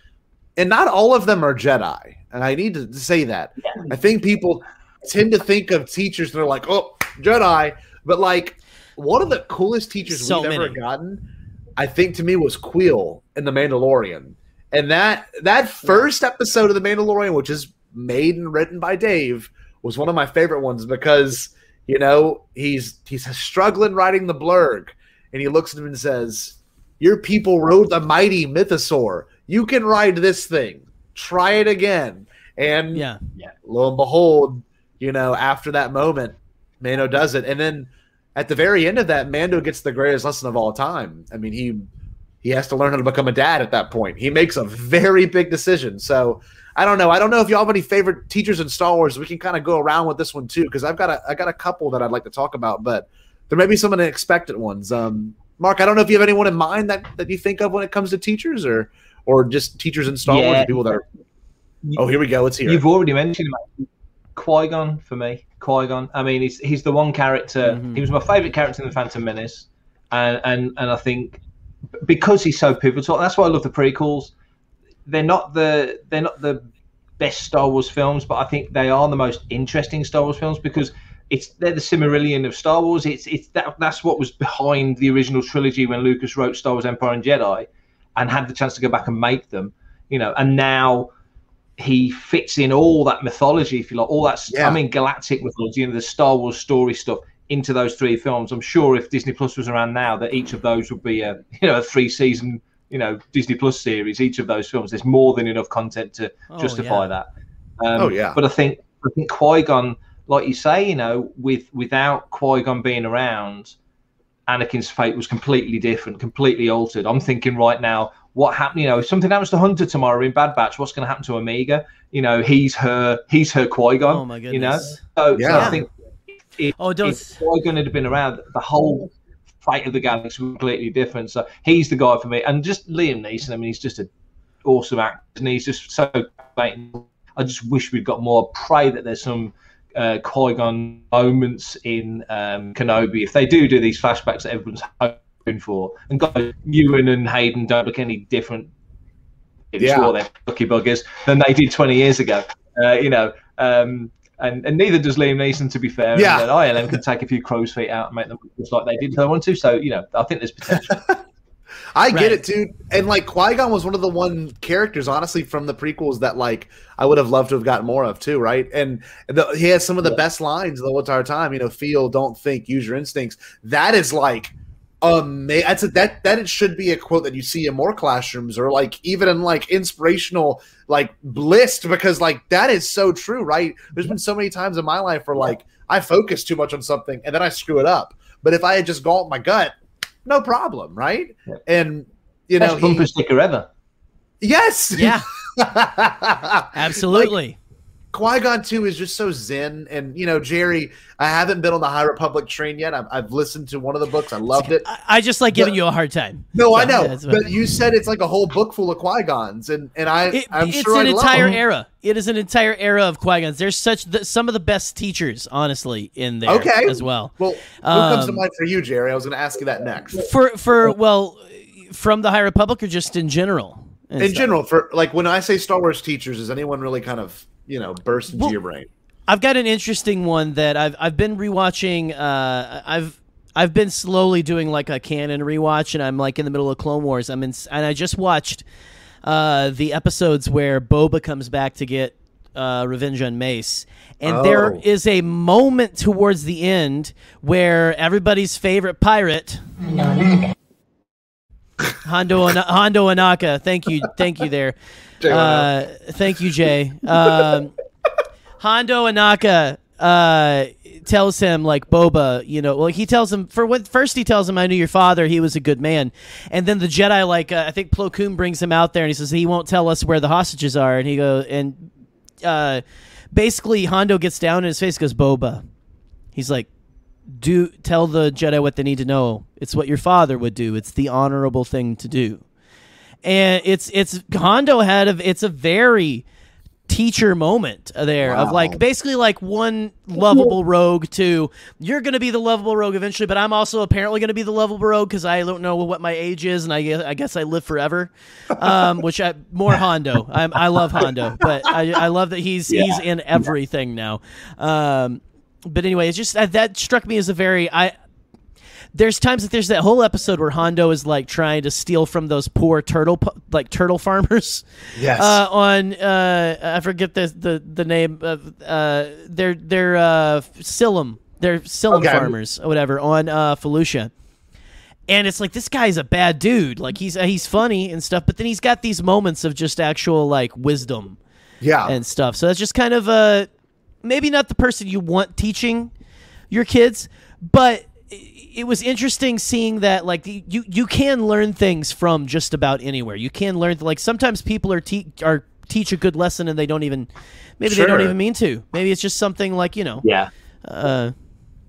And not all of them are Jedi. And I need to say that. Yeah. I think people tend to think of teachers that are like, oh, Jedi. But like one of the coolest teachers we've ever gotten, I think to me, was Quill in The Mandalorian. And that first episode of The Mandalorian, which is made and written by Dave, was one of my favorite ones because, you know, he's struggling writing the blurg. And he looks at him and says, Your people rode the mighty mythosaur. You can ride this thing. Try it again. And lo and behold, after that moment, Mando does it. And then at the very end of that, Mando gets the greatest lesson of all time. I mean, he has to learn how to become a dad at that point. He makes a very big decision. So I don't know. I don't know if y'all have any favorite teachers in Star Wars. We can kind of go around with this one too, because I got a couple that I'd like to talk about, but there may be some unexpected ones. Mark, I don't know if you have anyone in mind that you think of when it comes to teachers, or just teachers in Star Wars, or people that are. Oh, here we go. Let's hear. You've already mentioned Qui-Gon for me. Qui-Gon. I mean, he's the one character. Mm-hmm. He was my favorite character in the Phantom Menace, and I think because he's so pivotal. That's why I love the prequels. They're not the best Star Wars films, but I think they are the most interesting Star Wars films because they're the Silmarillion of Star Wars. That's what was behind the original trilogy when Lucas wrote Star Wars Empire and Jedi, and had the chance to go back and make them. And now he fits in all that mythology, if you like, all that. I mean, galactic mythology and the Star Wars story stuff into those 3 films. I'm sure if Disney Plus was around now, that each of those would be a 3-season Disney Plus series. Each of those films, there's more than enough content to justify that. But I think Qui-Gon, like you say, without Qui-Gon being around, Anakin's fate was completely different, completely altered. I'm thinking right now, what happened? If something happens to Hunter tomorrow in Bad Batch, what's going to happen to Omega? He's her Qui-Gon. Oh my goodness. So I think if Qui-Gon had been around, the whole fate of the galaxy was completely different. So he's the guy for me. And just Liam Neeson, I mean, he's just an awesome actor, and he's just so great. I just wish we'd got more. I pray that there's some Qui-Gon moments in Kenobi. If they do these flashbacks that everyone's hoping for, and guys, Ewan and Hayden don't look any different, sure they're lucky buggers, than they did 20 years ago. And neither does Liam Neeson, to be fair. Yeah. And ILM can take a few crow's feet out and make them look just like they did if they want to. So, I think there's potential. I get it, dude. And Qui-Gon was one of the characters, honestly, from the prequels that I would have loved to have gotten more of too, right? And he has some of the best lines the whole entire time. Feel, don't think, use your instincts. That is amazing. That it should be a quote that you see in more classrooms, or even in inspirational list, because that is so true, right? There's been so many times in my life where I focus too much on something and then I screw it up. But if I had just gone with my gut, no problem, right? Yeah. And best bumper sticker ever. Yes. Yeah. Absolutely. Qui-Gon too is just so zen, and Jerry, I haven't been on the High Republic train yet. I've listened to one of the books. I loved it. I just giving you a hard time. No, I know, but you said it's a whole book full of Qui-Gons, and I'm sure it's an entire era. It is an entire era of Qui-Gons. There's some of the best teachers, honestly, in there as well. Well, who comes to mind for you, Jerry? I was going to ask you that next. From the High Republic, or just in general? In general, for when I say Star Wars teachers, is anyone really kind of burst into your brain? I've got an interesting one that I've been rewatching. I've been slowly doing a canon rewatch, and I'm in the middle of Clone Wars. And I just watched the episodes where Boba comes back to get revenge on Mace, and there is a moment towards the end where everybody's favorite pirate, Hondo Anaka. Thank you there. Thank you, Jay. Hondo Anaka tells him Boba, he tells him first he tells him, I knew your father, he was a good man. And then the Jedi, I think Plo Koon brings him out there and he says he won't tell us where the hostages are. And he goes, and basically Hondo gets down in his face, goes, Boba. He's like, tell the Jedi what they need to know. It's what your father would do. It's the honorable thing to do. And it's Hondo it's a very teacher moment there of basically one lovable rogue to you're going to be the lovable rogue eventually, but I'm also apparently going to be the lovable rogue because I don't know what my age is, and I guess I live forever. More Hondo. I love Hondo, but I love that he's in everything now. But anyway, it's just that struck me as a very there's times that there's that whole episode where Hondo is trying to steal from those poor turtle farmers. Yes. I forget the name of they're Silum. They're Silum farmers or whatever on Felucia. And it's like, this guy's a bad dude. Like, he's funny and stuff, but then he's got these moments of just actual, like, wisdom and stuff. So that's just kind of maybe not the person you want teaching your kids, but it was interesting seeing that, like, you can learn things from just about anywhere. You can learn, like, sometimes people teach a good lesson and they don't even they don't even mean to. Maybe it's just something like, you know. Yeah.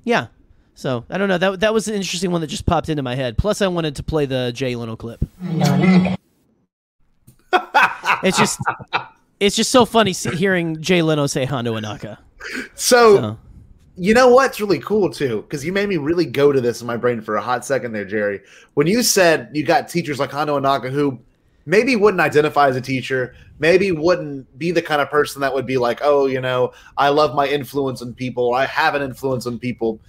Yeah. So, I don't know. That was an interesting one that just popped into my head. Plus, I wanted to play the Jay Leno clip. It's just so funny hearing Jay Leno say Hondo Inaka. So, you know what's really cool, too? Because you made me really go to this in my brain for a hot second there, Jerry. When you said you got teachers like Hondo Inaka who maybe wouldn't identify as a teacher, maybe wouldn't be the kind of person that would be like, oh, you know, I love my influence on people, or I have an influence on people.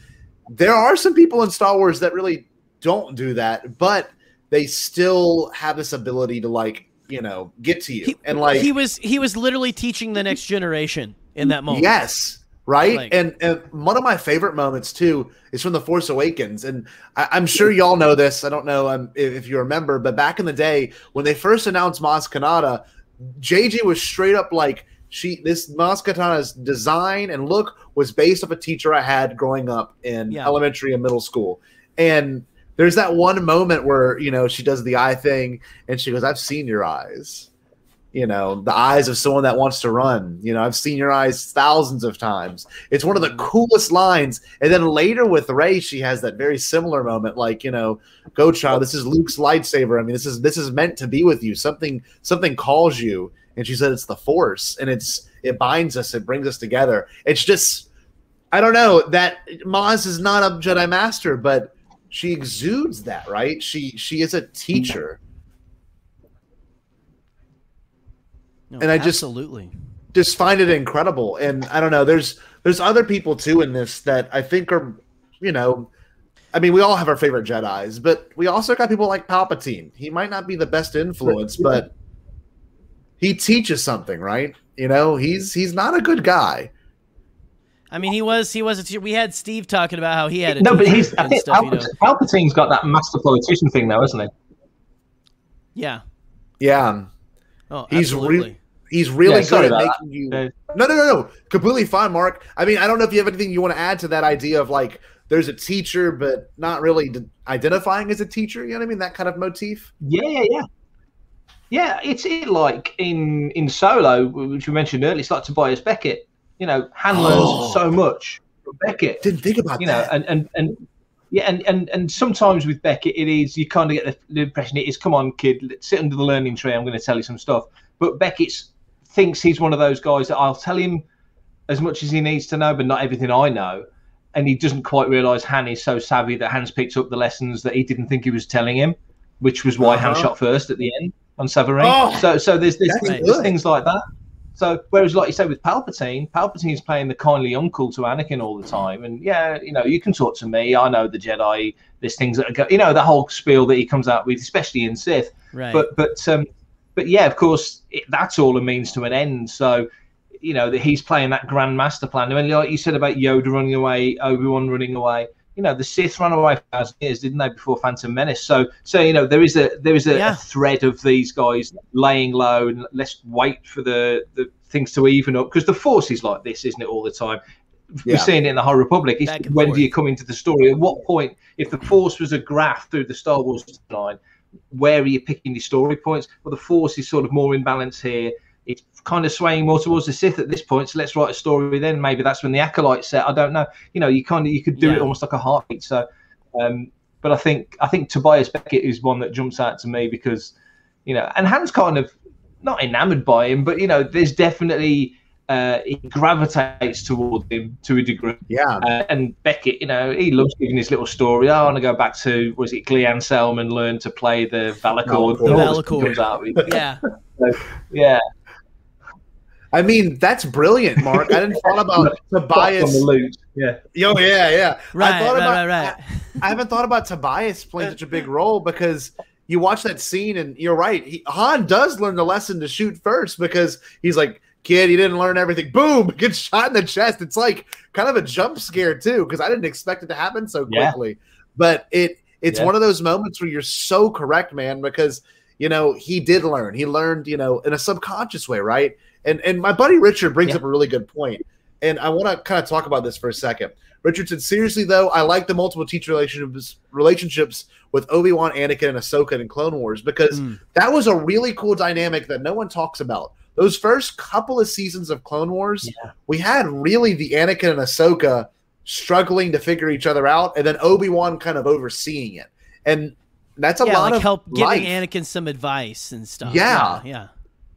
There are some people in Star Wars that really don't do that, but they still have this ability to, like, you know, get to you. And like he was literally teaching the next generation in that moment. Yes, right. Like, and one of my favorite moments too is from The Force Awakens, and I'm sure y'all know this. I don't know if you remember, but back in the day when they first announced Maz Kanata, JJ was straight up like, this Maz Kanata's design and look was based off a teacher I had growing up in elementary and middle school. And there's that one moment where, you know, she does the eye thing and she goes, I've seen your eyes. You know, the eyes of someone that wants to run. You know, I've seen your eyes thousands of times. It's one of the coolest lines. And then later with Rey, she has that very similar moment, like, you know, go child, this is Luke's lightsaber. I mean, this is meant to be with you. Something calls you. And she said it's the Force, and it binds us, it brings us together. It's just, I don't know, that Maz is not a Jedi Master, but she exudes that, right? She is a teacher. No, and I absolutely just find it incredible. And I don't know, there's other people too in this that I think are, you know, I mean, we all have our favorite Jedis, but we also got people like Palpatine. He might not be the best influence, but he teaches something, right? You know, he's not a good guy. I mean, he was a teacher. We had Steve talking about how he had a no, but teacher I think stuff, you know. Palpatine's got that master politician thing, though, hasn't he? Yeah. Yeah. Oh, he's absolutely. He's really good at making that. you. No. Completely fine, Mark. I mean, I don't know if you have anything you want to add to that idea of like there's a teacher, but not really identifying as a teacher. You know what I mean? That kind of motif. Yeah, it's like in Solo, which we mentioned earlier. It's like Tobias Beckett. You know, Han learns so much from Beckett. Didn't think about that. And sometimes with Beckett, it is you kind of get the impression it is, come on, kid, let's sit under the learning tree. I'm going to tell you some stuff. But Beckett thinks he's one of those guys that I'll tell him as much as he needs to know, but not everything I know. And he doesn't quite realise Han is so savvy that Han's picked up the lessons that he didn't think he was telling him, which was why Han shot first at the end on Severine. So there's things like that. So whereas, like you said, with Palpatine's playing the kindly uncle to Anakin all the time, and yeah, you know, you can talk to me. I know the Jedi. There's things that are, you know, the whole spiel that he comes out with, especially in Sith. Right. But yeah, of course, that's all a means to an end. So, you know, that he's playing that grand master plan. I mean, like you said about Yoda running away, Obi-Wan running away. You know, the Sith ran away for 1,000 years, didn't they, before Phantom Menace? So you know, there is a thread of these guys laying low, and let's wait for the things to even up, because the Force is like this, isn't it, all the time? We're seeing it in the High Republic. When do you come into the story? At what point, if the Force was a graph through the Star Wars line, where are you picking your story points? Well, the Force is sort of more in balance here. It's kind of swaying more towards the Sith at this point. So let's write a story then. Maybe that's when the Acolyte's set. I don't know. You know, you could do it almost like a heartbeat. So, but I think Tobias Beckett is one that jumps out to me because, you know, and Han's kind of not enamored by him, but you know, there's definitely he gravitates towards him to a degree. Yeah. And Beckett, you know, he loves giving his little story. I want to go back to, was it Glee Anselm and learn to play the Valacord? The Valacord. Yeah. So, yeah. I mean, that's brilliant, Mark. I didn't thought about Tobias. Yeah. Yeah. Right. I haven't thought about Tobias playing such a big role because you watch that scene and you're right. Han does learn the lesson to shoot first because he's like, kid, you didn't learn everything. Boom, gets shot in the chest. It's like kind of a jump scare too because I didn't expect it to happen so quickly. But it's one of those moments where you're so correct, man, because, you know, he did learn. He learned, you know, in a subconscious way, right? And my buddy Richard brings up a really good point. And I want to kind of talk about this for a second. Richard said, seriously, though, I like the multiple teacher relationships with Obi-Wan, Anakin, and Ahsoka in Clone Wars, because that was a really cool dynamic that no one talks about. Those first couple of seasons of Clone Wars, we had really the Anakin and Ahsoka struggling to figure each other out, and then Obi-Wan kind of overseeing it. And that's a lot of help life. giving Anakin some advice and stuff. Yeah.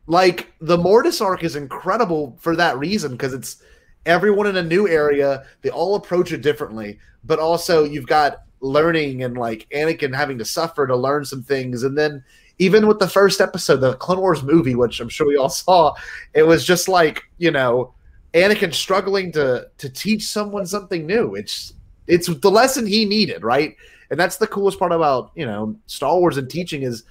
Like, the Mortis arc is incredible for that reason, because it's everyone in a new area. They all approach it differently, but also you've got learning and, like, Anakin having to suffer to learn some things. And then even with the first episode, the Clone Wars movie, which I'm sure we all saw, it was just like, you know, Anakin struggling to teach someone something new. It's the lesson he needed, right? And that's the coolest part about, you know, Star Wars and teaching is,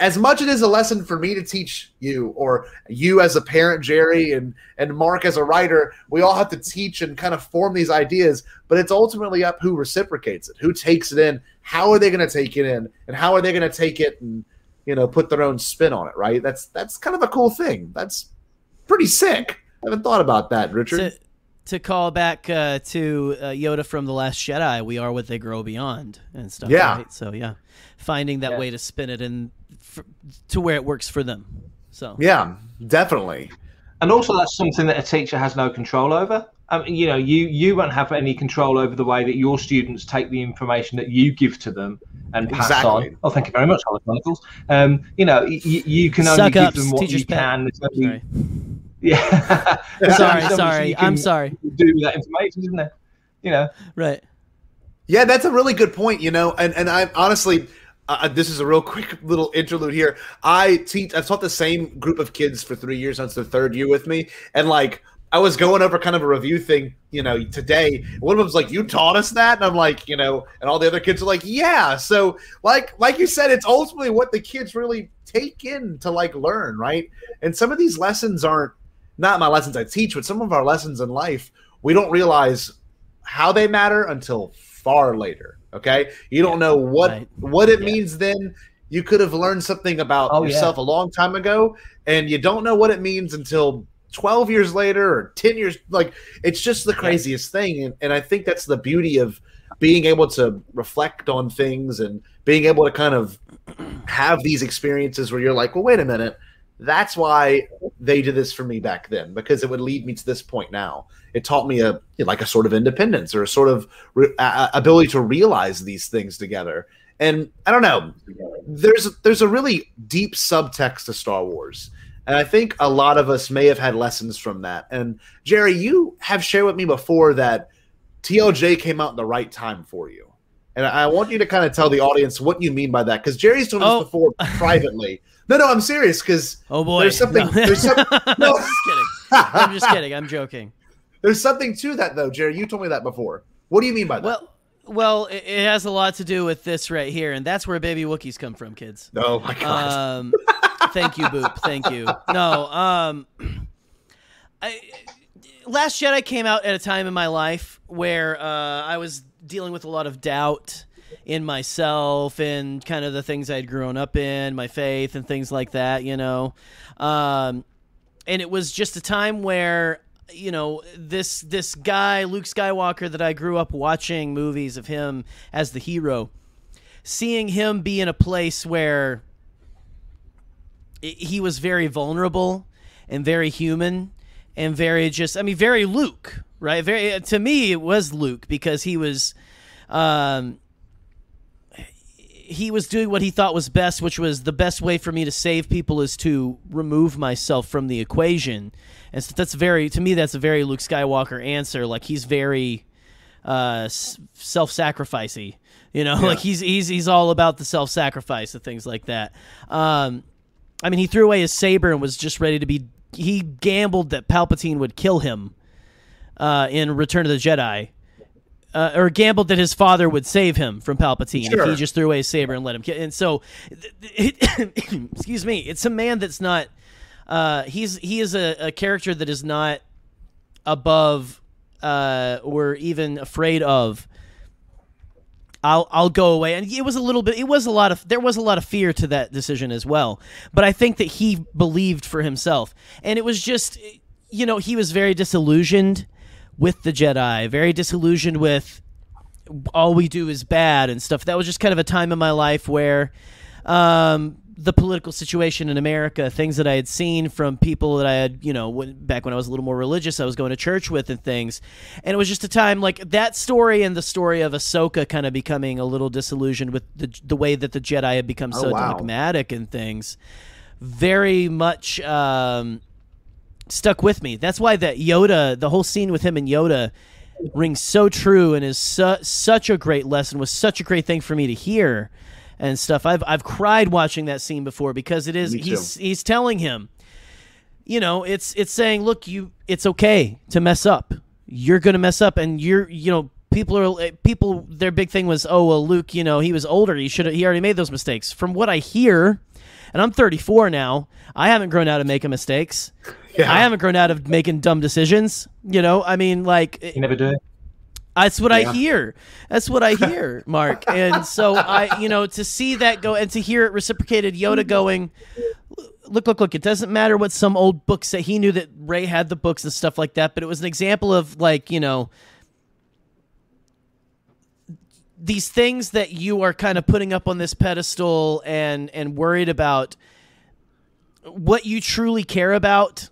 as much it is a lesson for me to teach you, or you as a parent, Jerry, and Mark as a writer, we all have to teach and kind of form these ideas, but it's ultimately up who reciprocates it, who takes it in, how are they going to take it in, and how are they going to take it and, you know, put their own spin on it, right? That's kind of a cool thing. That's pretty sick. I haven't thought about that, Richard. To call back to Yoda from The Last Jedi, we are what they grow beyond and stuff. Yeah. Right? So, finding that way to spin it and to where it works for them. So yeah, definitely. And also, that's something that a teacher has no control over. You know, you won't have any control over the way that your students take the information that you give to them and pass on. Oh, thank you very much, Hollis Michaels. You know, you can only give them what you can. Sorry. Yeah. sorry. I'm sorry. Do with that information, isn't there? You know. Right. Yeah, that's a really good point, you know, and I honestly, this is a real quick little interlude here. I've taught the same group of kids for 3 years. That's their third year with me. And, like, I was going over kind of a review thing, you know, today. One of them was like, you taught us that? And I'm like, you know, and all the other kids are like, yeah. So, like you said, it's ultimately what the kids really take in to, like, learn, right? And some of these lessons aren't, not my lessons I teach, but some of our lessons in life, we don't realize how they matter until far later. Okay, you don't know what it means then. You could have learned something about yourself a long time ago, and you don't know what it means until 12 years later or 10 years. Like, it's just the craziest thing. And I think that's the beauty of being able to reflect on things and being able to kind of have these experiences where you're like, well, wait a minute. That's why they did this for me back then, because it would lead me to this point now. It taught me a sort of independence or a sort of ability to realize these things together. And I don't know, there's a really deep subtext to Star Wars. And I think a lot of us may have had lessons from that. And Jerry, you have shared with me before that TLJ came out in the right time for you. And I want you to kind of tell the audience what you mean by that, because Jerry's told us before privately. No, I'm serious, because there's something. No. There's some, no, I'm just kidding. I'm just kidding. I'm joking. There's something to that, though, Jerry. You told me that before. What do you mean by that? Well, it has a lot to do with this right here, and that's where baby Wookiees come from, kids. Oh my God. Thank you, Boop. Thank you. No, Last Jedi came out at a time in my life where I was dealing with a lot of doubt in myself and kind of the things I'd grown up in, my faith and things like that, you know. And it was just a time where, you know, this guy, Luke Skywalker, that I grew up watching movies of him as the hero, seeing him be in a place where he was very vulnerable and very human and very very Luke, right? To me, it was Luke, because he was doing what he thought was best, which was the best way for me to save people is to remove myself from the equation. And so that's a very Luke Skywalker answer. Like, he's very self-sacrificey, you know, like he's all about the self-sacrifice and things like that. I mean, he threw away his saber and was just ready to he gambled that Palpatine would kill him in Return of the Jedi. Or gambled that his father would save him from Palpatine if he just threw away his saber and let him kill. And so, excuse me, it's a man that's not. He is a character that is not above or even afraid of I'll go away. And there was a lot of fear to that decision as well. But I think that he believed for himself. And it was just, you know, he was very disillusioned with the Jedi, very disillusioned with all we do is bad and stuff. That was just kind of a time in my life where the political situation in America, things that I had seen from people that I had, you know, back when I was a little more religious, I was going to church with and things. And it was just a time like that story and the story of Ahsoka kind of becoming a little disillusioned with the way that the Jedi had become so dogmatic and things very much stuck with me. That's why that Yoda, the whole scene with him and Yoda rings so true and is such a great lesson, was such a great thing for me to hear. And stuff. I've cried watching that scene before because it is he's telling him, you know, it's saying, look, it's okay to mess up. You're gonna mess up, and people their big thing was, oh well, Luke, you know, he was older. He already made those mistakes. From what I hear, and I'm 34 now, I haven't grown out of making mistakes. Yeah. I haven't grown out of making dumb decisions. You know, I mean, like you never do. That's what I hear. That's what I hear, Mark. And so to see that go and to hear it reciprocated, Yoda going, look, it doesn't matter what some old books say. He knew that Rey had the books and stuff like that, but it was an example of like, you know, these things that you are kind of putting up on this pedestal and worried about what you truly care about.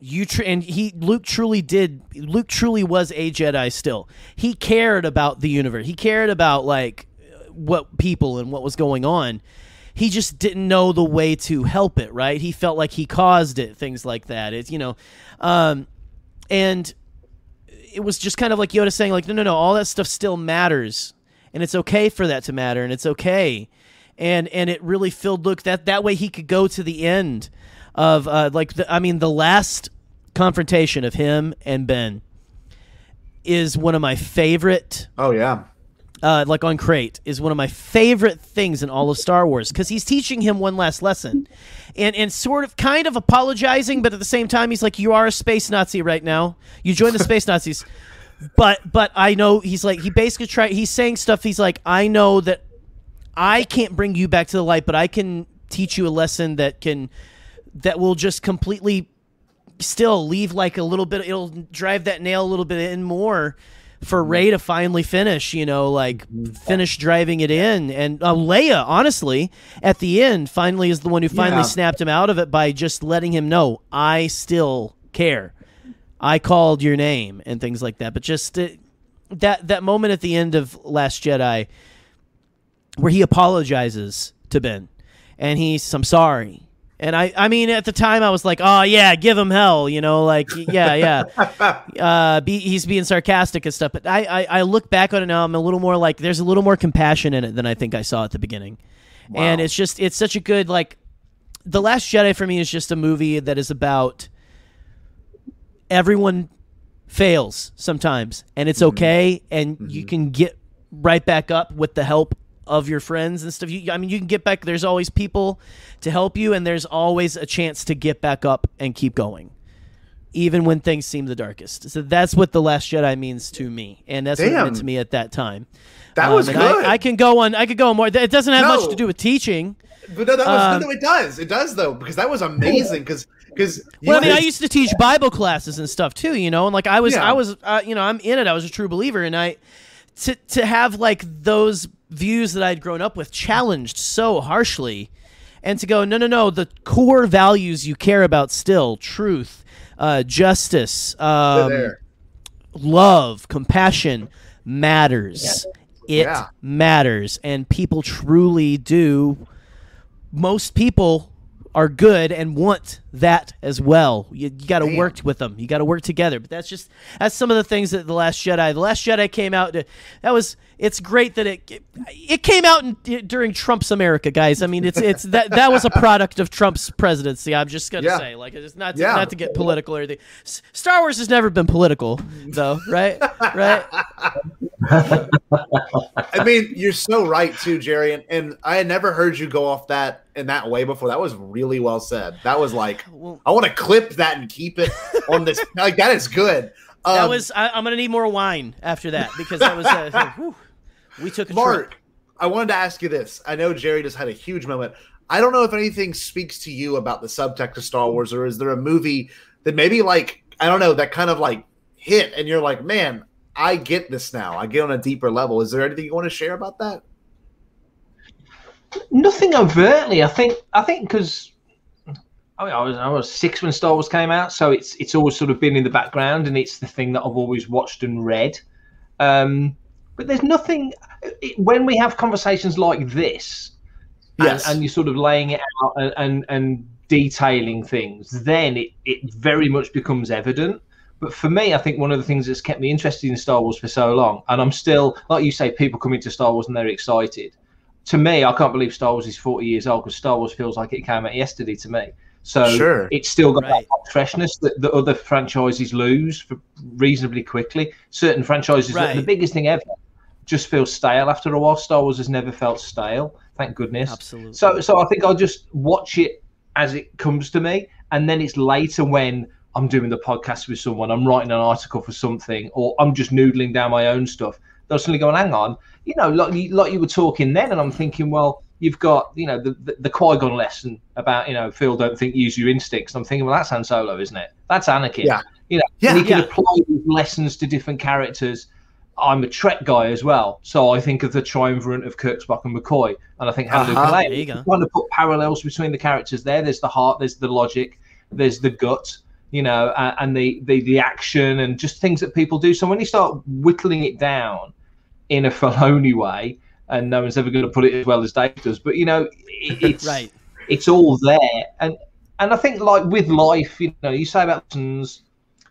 Luke truly was a Jedi still. He cared about the universe. He cared about like what people and what was going on. He just didn't know the way to help it, right? He felt like he caused it, things like that. It's, you know, and it was just kind of like Yoda saying like, no, all that stuff still matters, and it's okay for that to matter, and it's okay. And it really filled Luke that way he could go to the end of the last confrontation of him and Ben is one of my favorite. Oh yeah. Like on Crate is one of my favorite things in all of Star Wars because he's teaching him one last lesson, and sort of kind of apologizing, but at the same time he's like, you are a space Nazi right now. You joined the space Nazis, but I know he's saying stuff. He's like, I know that I can't bring you back to the light, but I can teach you a lesson that will just completely still leave like a little bit. It'll drive that nail a little bit in more for Rey to finally finish, you know, like finish driving it in. And Leia, honestly, at the end, finally is the one who finally snapped him out of it by just letting him know, I still care. I called your name and things like that. But just that moment at the end of Last Jedi where he apologizes to Ben and I'm sorry. And I mean, at the time I was like, oh yeah, give him hell, you know, like, yeah. He's being sarcastic and stuff. But I look back on it now, I'm a little more like, there's a little more compassion in it than I think I saw at the beginning. Wow. And it's such a good, like, The Last Jedi for me is just a movie that is about everyone fails sometimes, and it's okay, and you can get right back up with the help of your friends and stuff. You can get back. There's always people to help you, and there's always a chance to get back up and keep going, even when things seem the darkest. So that's what The Last Jedi means to me, and that's what it meant to me at that time. That was good. I can go on more. It doesn't have much to do with teaching. But no, that was good. It does. It does, though, because that was amazing. Because I used to teach Bible classes and stuff too, you know, and like I was, I'm in it. I was a true believer, and to have like those views that I'd grown up with challenged so harshly, and to go, no, the core values you care about still, truth, justice, love, compassion matters. It matters, and people truly do. Most people are good and want that as well. You got to work with them. You got to work together. But that's some of the things that The Last Jedi came out to. It's great that it came out during Trump's America, guys. I mean, it's that was a product of Trump's presidency. I'm just gonna say, like, it's not to get political or anything. Star Wars has never been political, though, right? Right. I mean, you're so right too, Jerry. And I had never heard you go off in that way before. That was really well said. That was like, I want to clip that and keep it on this. Like, that is good. I'm gonna need more wine after that, because that was We took a Mark, trip. I wanted to ask you this. I know Jerry just had a huge moment. I don't know if anything speaks to you about the subtext of Star Wars, or is there a movie that maybe like, I don't know, that kind of like hit and you're like, man, I get this now. I get on a deeper level. Is there anything you want to share about that? Nothing overtly. I think because I was 6 when Star Wars came out, so it's always sort of been in the background, and it's the thing that I've always watched and read. But there's nothing when we have conversations like this, and you're sort of laying it out and detailing things, then it very much becomes evident. But for me, I think one of the things that's kept me interested in Star Wars for so long, and I'm still, like you say, people come into Star Wars and they're excited. To me, I can't believe Star Wars is 40 years old, because Star Wars feels like it came out yesterday to me. So it's still got that freshness that other franchises lose for reasonably quickly. Certain franchises, the biggest thing ever, just feel stale after a while. Star Wars has never felt stale, thank goodness. Absolutely. So I think I'll just watch it as it comes to me, and then it's later when I'm doing the podcast with someone, I'm writing an article for something, or I'm just noodling down my own stuff. They'll suddenly go, hang on, like you were talking then, and I'm thinking, well, you've got, the Qui-Gon lesson about, Phil, don't think, use your instincts. And I'm thinking, well, that's Han Solo, isn't it? That's Anakin. And you can apply these lessons to different characters. I'm a Trek guy as well, so I think of the triumvirate of Kirk, Spock, and McCoy, and I think how Luke and Leia. There you go. Trying to put parallels between the characters there. There's the heart, there's the logic, there's the gut, and the action, and just things that people do. So when you start whittling it down in a Filoni way, and no one's ever going to put it as well as Dave does, but it's it's all there, and I think, like with life, you say about lessons,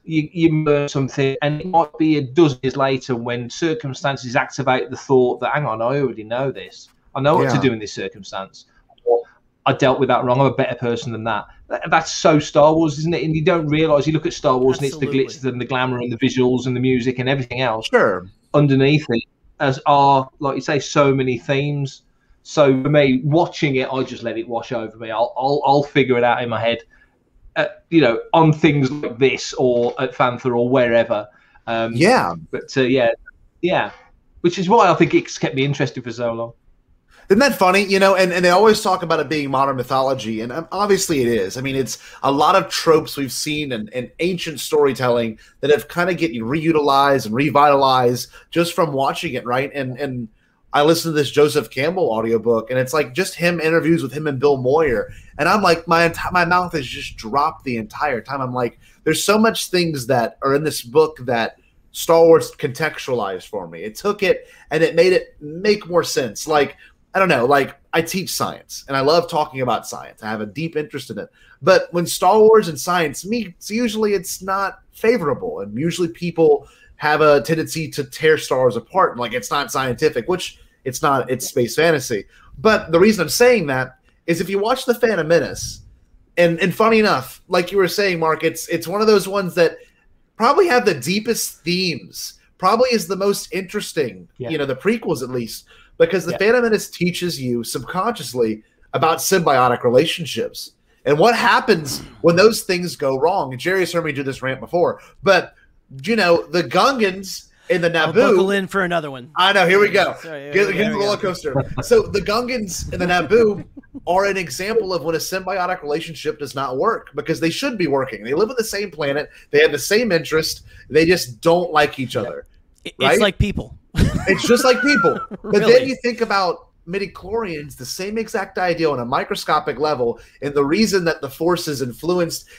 you learn something, and it might be a dozen years later when circumstances activate the thought that, hang on, I already know this. I know what to do in this circumstance. Or I dealt with that wrong. I'm a better person than that. That's so Star Wars, isn't it? And you don't realise, you look at Star Wars and it's the glitz and the glamour and the visuals and the music and everything else. Sure. Underneath it, as are, like you say, so many themes. So for me, watching it, I just let it wash over me. I'll figure it out in my head. On things like this, or at Fantha, or wherever. Which is why I think it's kept me interested for so long. Isn't that funny? And they always talk about it being modern mythology, and obviously it is. I mean, it's a lot of tropes we've seen in ancient storytelling that have kind of get reutilized and revitalized just from watching it, right? And I listened to this Joseph Campbell audiobook, and it's like just interviews with him and Bill Moyer. And I'm like, my mouth has just dropped the entire time. I'm like, there's so much things that are in this book that Star Wars contextualized for me. It took it and it made it make more sense. Like, I don't know, like I teach science and I love talking about science. I have a deep interest in it. But when Star Wars and science meet, usually it's not favorable. And usually people have a tendency to tear Star Wars apart. Like, it's not scientific, which it's not, it's space fantasy. But the reason I'm saying that is if you watch The Phantom Menace, and funny enough, like you were saying, Mark, it's one of those ones that probably have the deepest themes, probably is the most interesting, the prequels at least, because The Phantom Menace teaches you subconsciously about symbiotic relationships and what happens when those things go wrong. And Jerry's heard me do this rant before, but the Gungans in the Naboo. I'll buckle in for another one. I know. Here we go. Get the roller coaster. So the Gungans in the Naboo are an example of when a symbiotic relationship does not work, because they should be working. They live on the same planet. They have the same interest. They just don't like each other. It's like people. It's just like people. But Really? then you think about midichlorians, the same exact idea on a microscopic level, and the reason that the Force is influenced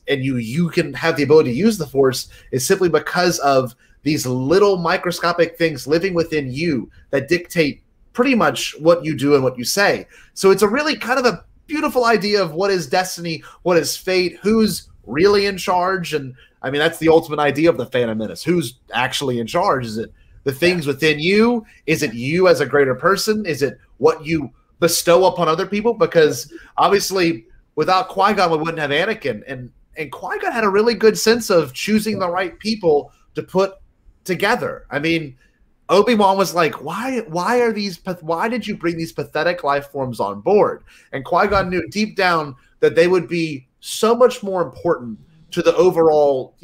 and you can have the ability to use the Force is simply because of these little microscopic things living within you that dictate pretty much what you do and what you say. So it's a really kind of a beautiful idea of what is destiny, what is fate, who's really in charge. And I mean, that's the ultimate idea of the Phantom Menace. Who's actually in charge? Is it the things within you? Is it you as a greater person? Is it what you bestow upon other people? Because obviously without Qui-Gon, we wouldn't have Anakin. And Qui-Gon had a really good sense of choosing the right people to put together. I mean, Obi-Wan was like, why did you bring these pathetic life forms on board? And Qui-Gon knew deep down that they would be so much more important to the overall,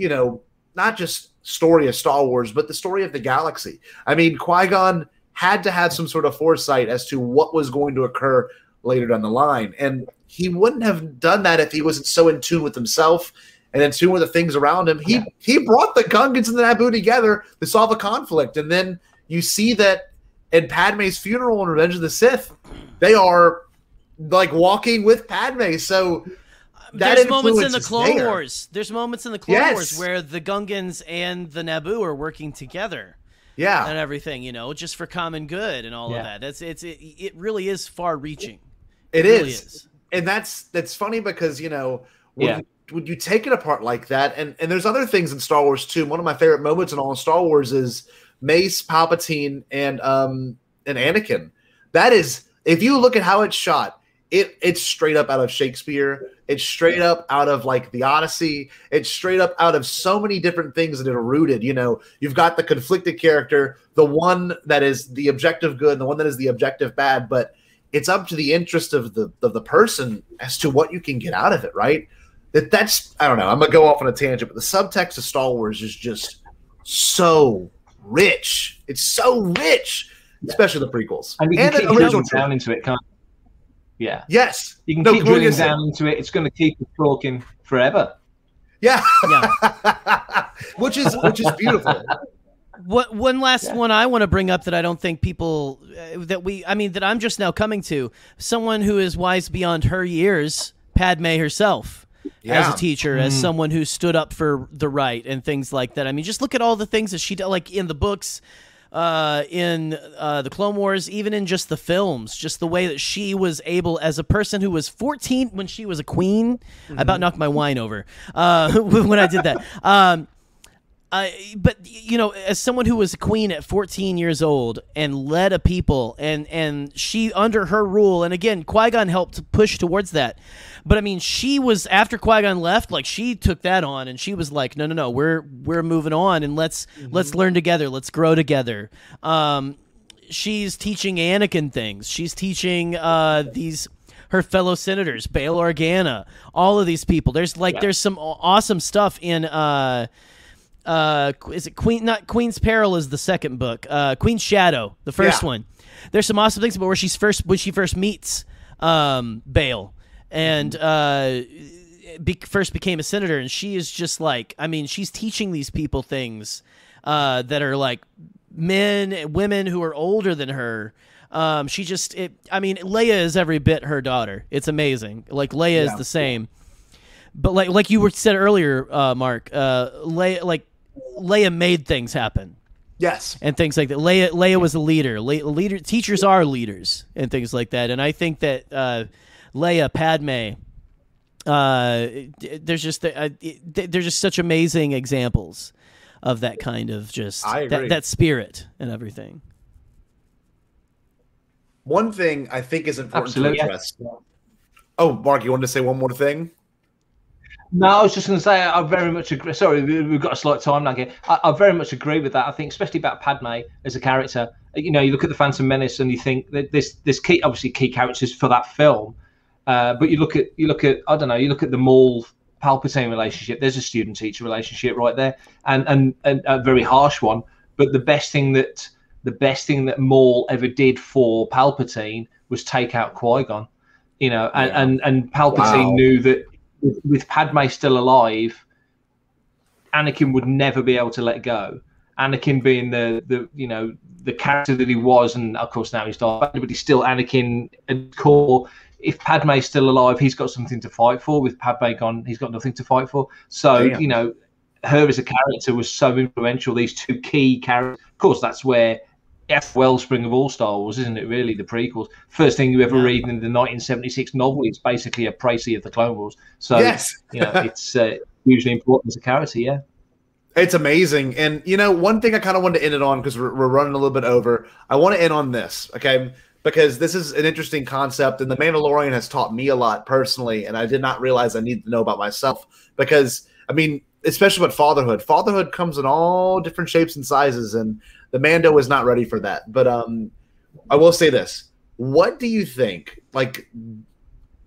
not just story of Star Wars, but the story of the galaxy. I mean, Qui-Gon had to have some sort of foresight as to what was going to occur later down the line. And he wouldn't have done that if he wasn't so in tune with himself and in tune with the things around him. He brought the Gungans and the Naboo together to solve a conflict. And then you see that in Padme's funeral in Revenge of the Sith, they are like walking with Padme. So there's moments in the Clone Wars. There's moments in the Clone Wars where the Gungans and the Naboo are working together. Yeah. And everything, you know, just for common good and all of that. It really is far reaching. It really is. And that's funny because, you know, when you take it apart like that, and there's other things in Star Wars too. One of my favorite moments in all of Star Wars is Mace, Palpatine, and Anakin. That is, if you look at how it's shot, it's straight up out of Shakespeare. It's straight up out of like the Odyssey. It's straight up out of so many different things that are rooted. You know, you've got the conflicted character, the one that is the objective good, and the one that is the objective bad. But it's up to the interest of the person as to what you can get out of it, right? That's I don't know. I'm gonna go off on a tangent, but the subtext of Star Wars is just so rich. It's so rich, especially the prequels and you can keep drilling down into it, can't you? Yeah. Yes. You can keep drilling down into it. It's going to keep us talking forever. Yeah. which is beautiful. One last one I want to bring up that I don't think people that I'm just now coming to, someone who is wise beyond her years, Padme herself. As a teacher, as someone who stood up for the right and things like that. I mean, just look at all the things that she did, like in the books, in the Clone Wars, even in just the films, just the way that she was able, as a person who was 14 when she was a queen. I about knocked my wine over when I did that. But you know, as someone who was a queen at 14 years old and led a people, and she, under her rule, and again, Qui-Gon helped push towards that. But I mean, she was, after Qui-Gon left, like she took that on, and she was like, no, we're moving on, and let's learn together, let's grow together. She's teaching Anakin things. She's teaching her fellow senators, Bail Organa, all of these people. There's some awesome stuff in is it Queen's Peril is the second book. Queen's Shadow, the first one. There's some awesome things about when she first meets Bail and first became a senator, and she is just like, I mean, she's teaching these people things that are like men, women who are older than her. Leia is every bit her daughter. It's amazing. Like Leia is the same. But like you said earlier, Mark, Leia made things happen. Yes. And things like that. Leia was a leader. Teachers are leaders and things like that. And I think that Leia, Padme, there's just such amazing examples of that kind of just that spirit and everything. One thing I think is important to address. Oh, Mark, you wanted to say one more thing? No, I was just going to say I very much agree. Sorry, we've got a slight time lag here. I very much agree with that. I think, especially about Padme as a character. You know, you look at the Phantom Menace and you think that there's key characters for that film. But you look at I don't know. You look at the Maul Palpatine relationship. There's a student-teacher relationship right there, and a very harsh one. But the best thing that Maul ever did for Palpatine was take out Qui-Gon. You know, and Palpatine knew that with Padme still alive, Anakin would never be able to let go. Anakin being the character that he was, and of course now he's died, but he's still Anakin at core. If Padme's still alive, he's got something to fight for. With Padme gone, he's got nothing to fight for. So, you know, her as a character was so influential, these two key characters. Of course, that's where wellspring of all Star Wars, isn't it, really, the prequels? First thing you ever read in the 1976 novel is basically a précis of the Clone Wars. So, you know, it's hugely important as a character, It's amazing. And, you know, one thing I kind of wanted to end it on, because we're running a little bit over, I want to end on this, okay? Because this is an interesting concept, and The Mandalorian has taught me a lot personally, and I did not realize I needed to know about myself. Because, I mean, especially with fatherhood. Fatherhood comes in all different shapes and sizes, and the Mando is not ready for that. But I will say this. What do you think? Like,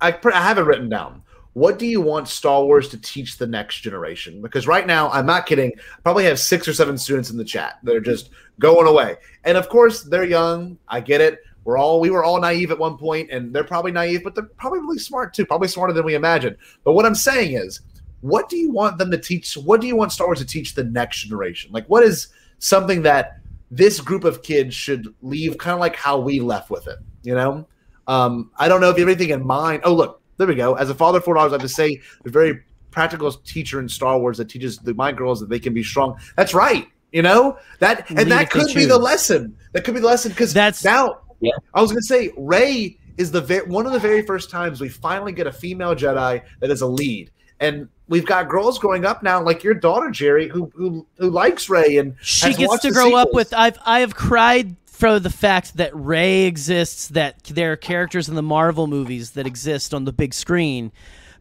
I have it written down. what do you want Star Wars to teach the next generation? Because right now, I'm not kidding, I probably have 6 or 7 students in the chat that are just going away. And of course, they're young. I get it. We were all naive at one point, and they're probably naive, but they're probably really smart too, probably smarter than we imagined. But what I'm saying is, what do you want them to teach? What do you want Star Wars to teach the next generation? Like, what is something that this group of kids should leave kind of like how we left with it, you know? I don't know if you have anything in mind. Oh, look, there we go. As a father of 4 daughters, I have to say the very practical teacher in Star Wars that teaches my girls that they can be strong. That's right, you know? That could be the lesson. That could be the lesson because now I was going to say Rey is one of the very first times we finally get a female Jedi that is a lead. And we've got girls growing up now, like your daughter, Jerry, who likes Rey and she gets to grow up with. I have cried for the fact that Rey exists, that there are characters in the Marvel movies that exist on the big screen,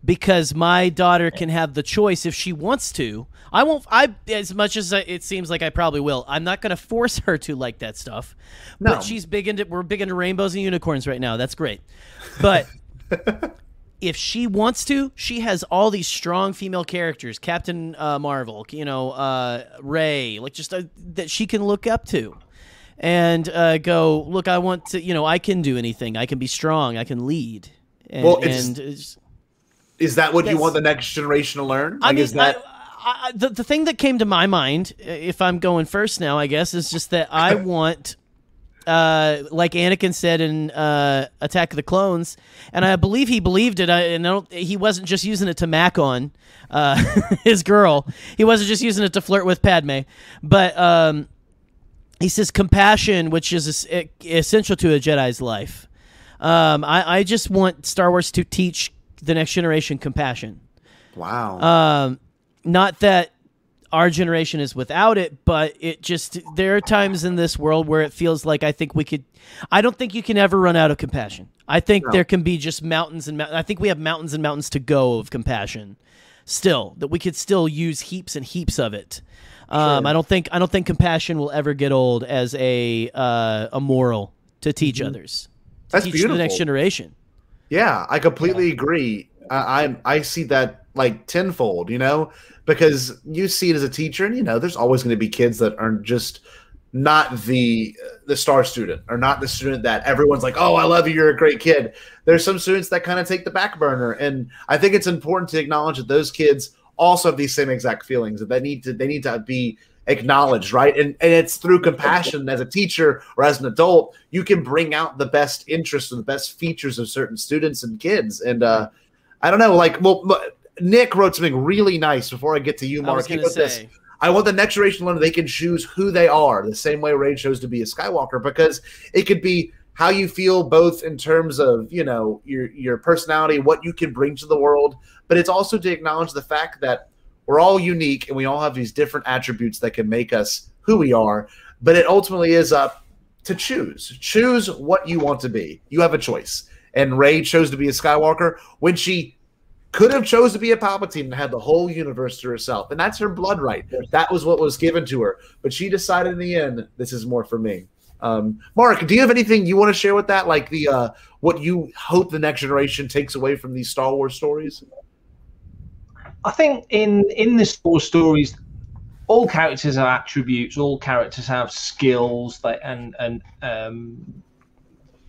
because my daughter can have the choice if she wants to. I won't. As much as it seems like I probably will, I'm not going to force her to like that stuff. No. But she's big into. We're big into rainbows and unicorns right now. That's great, but. If she wants to, she has all these strong female characters, Captain Marvel, Rey, like just that she can look up to, and go, look, I want to, I can do anything. I can be strong. I can lead. And, is that what you want the next generation to learn? Like, the thing that came to my mind, if I'm going first now, I guess, is just that I want. Like Anakin said in Attack of the Clones, and I believe he believed it. He wasn't just using it to mac on his girl. He wasn't just using it to flirt with Padme. But he says compassion, which is essential to a Jedi's life. I just want Star Wars to teach the next generation compassion. Wow. Not that our generation is without it, but there are times in this world where it feels like I don't think you can ever run out of compassion. I think there can be just mountains and I think we have mountains and mountains to go of compassion still, that we could still use heaps and heaps of it. Sure. I don't think compassion will ever get old as a moral to teach others. That's teach beautiful. The next generation. Yeah, I completely agree. I see that like tenfold, because you see it as a teacher, and there's always going to be kids that are just not the star student, or not the student that everyone's like, oh, I love you, you're a great kid. There's some students that kind of take the back burner, and I think it's important to acknowledge that those kids also have these same exact feelings, that they need to be acknowledged, right? And it's through compassion as a teacher or as an adult, you can bring out the best interests and the best features of certain students and kids. And I don't know, Nick wrote something really nice before I get to you, Mark. He wrote this. I want the next generation to learn they can choose who they are, the same way Rey chose to be a Skywalker, because it could be how you feel both in terms of, your personality, what you can bring to the world, but it's also to acknowledge the fact that we're all unique and we all have these different attributes that can make us who we are, but it ultimately is up to choose. Choose what you want to be. You have a choice. And Rey chose to be a Skywalker when she could have chose to be a Palpatine and had the whole universe to herself. And that's her blood right. That was what was given to her. But she decided in the end, this is more for me. Mark, do you have anything you want to share with that? Like what you hope the next generation takes away from these Star Wars stories? I think in the Star Wars stories, all characters have attributes, all characters have skills,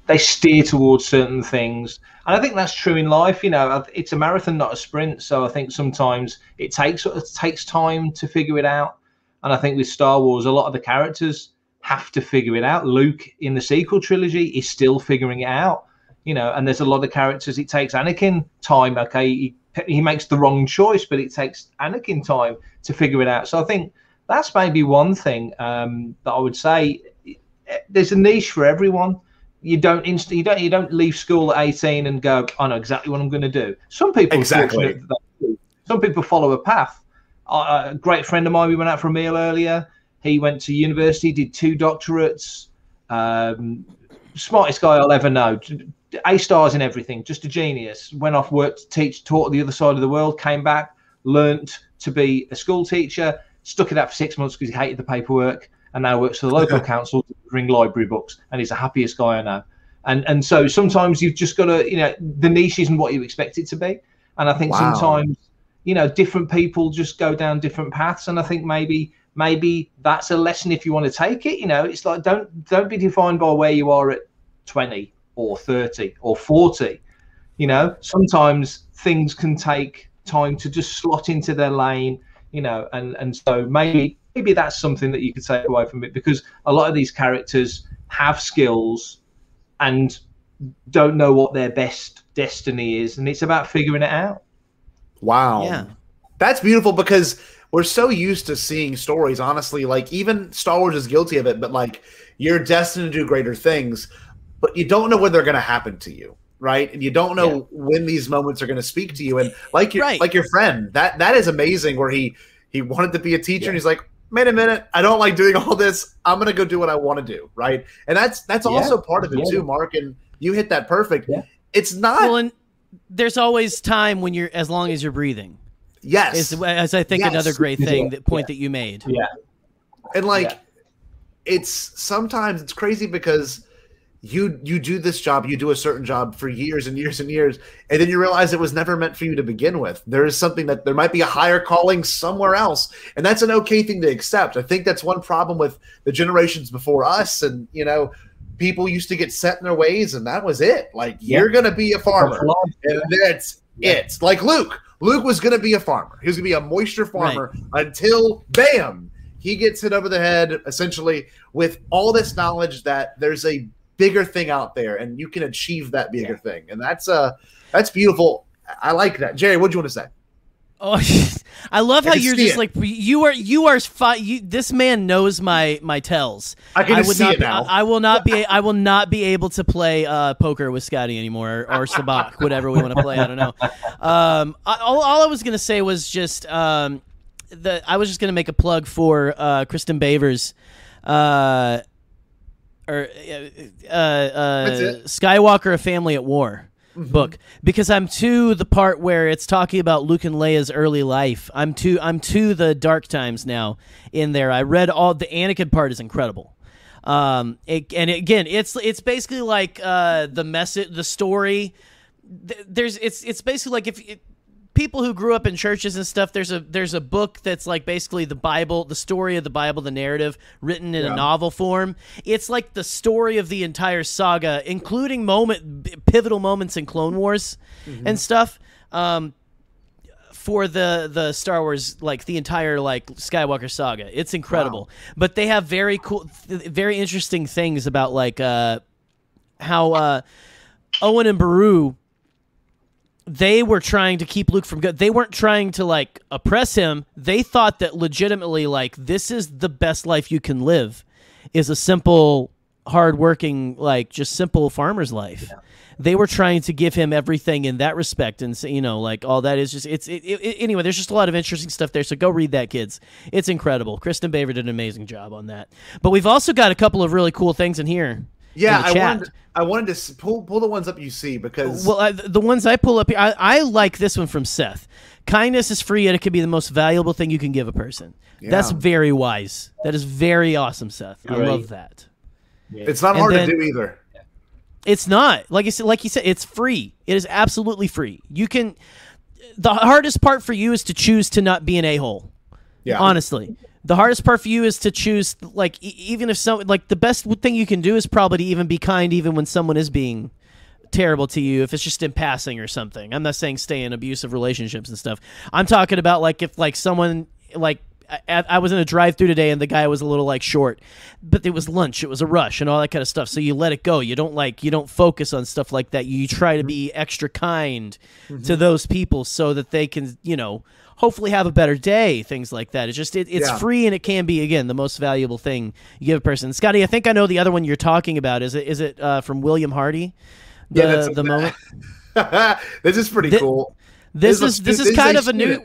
they steer towards certain things. And I think that's true in life. It's a marathon, not a sprint. So I think sometimes it takes time to figure it out. And I think with Star Wars, a lot of the characters have to figure it out. Luke in the sequel trilogy is still figuring it out, and there's a lot of characters. It takes Anakin time. Okay, he makes the wrong choice, but it takes Anakin time to figure it out. So I think that's maybe one thing that I would say. There's a niche for everyone. You don't leave school at 18 and go, I know exactly what I'm going to do. Some people exactly. Some people follow a path. A great friend of mine, we went out for a meal earlier. He went to university, did 2 doctorates. Smartest guy I'll ever know. A stars in everything, just a genius. Went off, worked, taught at the other side of the world, came back, learnt to be a school teacher, stuck it out for 6 months because he hated the paperwork, and now works for the local council delivering library books, and he's the happiest guy I know. And so sometimes you've just got to, the niche isn't what you expect it to be. And I think Wow. sometimes, you know, different people just go down different paths. And I think maybe that's a lesson if you want to take it. You know, it's like don't be defined by where you are at 20 or 30 or 40. You know, sometimes things can take time to just slot into their lane, you know, and so maybe that's something that you could take away from it, because a lot of these characters have skills and don't know what their best destiny is, and it's about figuring it out. Wow. Yeah. That's beautiful, because we're so used to seeing stories, honestly, like even Star Wars is guilty of it, but like you're destined to do greater things, but you don't know when they're going to happen to you, right? And you don't know when these moments are going to speak to you. And like your friend, that is amazing, where he wanted to be a teacher and he's like, wait a minute, I don't like doing all this. I'm going to go do what I want to do, right? And that's also part of it too, Mark, and you hit that perfect. Yeah. It's not... Well, and there's always time when you're, as long as you're breathing. Yes. As I think another great thing, that point that you made. Yeah. And like, it's sometimes it's crazy because you do this job, you do a certain job for years and years and years, and then you realize it was never meant for you to begin with. There is something that there might be a higher calling somewhere else, and that's an okay thing to accept. I think that's one problem with the generations before us, and you know, people used to get set in their ways, and that was it. Like, you're going to be a farmer, and that's it. Like Luke was going to be a farmer. He was going to be a moisture farmer until, bam, he gets hit over the head, essentially, with all this knowledge that there's a bigger thing out there, and you can achieve that bigger thing. And that's beautiful. I like that. Jerry, what do you want to say? Oh, I love how you're just like this man knows my tells. I can see it now. I will not be able to play poker with Scotty anymore, or sabacc, whatever we want to play. I don't know. All I was gonna say was just I was just gonna make a plug for Kristen Baver's Skywalker: A Family at War book, because I'm to the part where it's talking about Luke and Leia's early life. I'm to the dark times now in there. I read all the Anakin part is incredible. It's basically like the message, the story. It's basically like if people who grew up in churches and stuff, there's a book that's like basically the Bible, the story of the Bible, the narrative written in a novel form. It's like the story of the entire saga, including pivotal moments in Clone Wars and stuff. For the Star Wars, like the entire like Skywalker saga, it's incredible. But they have very cool, very interesting things about like how Owen and Beru, they were trying to keep Luke from good. They weren't trying to like oppress him. They thought that legitimately, like, this is the best life you can live, is a simple, hardworking, like just simple farmer's life. Yeah. They were trying to give him everything in that respect, and you know, like all that is just anyway. There's just a lot of interesting stuff there. So go read that, kids. It's incredible. Kristen Baver did an amazing job on that. But we've also got a couple of really cool things in here. Yeah, I wanted to pull the ones up you see, because... Well, the ones I pull up here, I like this one from Seth. Kindness is free, and it can be the most valuable thing you can give a person. Yeah. That's very wise. That is very awesome, Seth. I love that. Yeah. It's not hard to do either. It's not. Like you said, it's free. It is absolutely free. You can... The hardest part for you is to choose to not be an a-hole. Yeah. Honestly. The hardest part for you is to choose, like, even if the best thing you can do is probably to even be kind, even when someone is being terrible to you, if it's just in passing or something. I'm not saying stay in abusive relationships and stuff. I'm talking about, like, if, like, someone, like, I was in a drive-thru today and the guy was a little, like, short, but it was lunch, it was a rush and all that kind of stuff. So you let it go. You don't focus on stuff like that. You try to be extra kind to those people so that they can, you know, hopefully have a better day, things like that. It's just it's free, and it can be, again, the most valuable thing you give a person. Scotty, I think I know the other one you're talking about. Is it from William Hardy? The moment. This is pretty cool. This is kind of a new.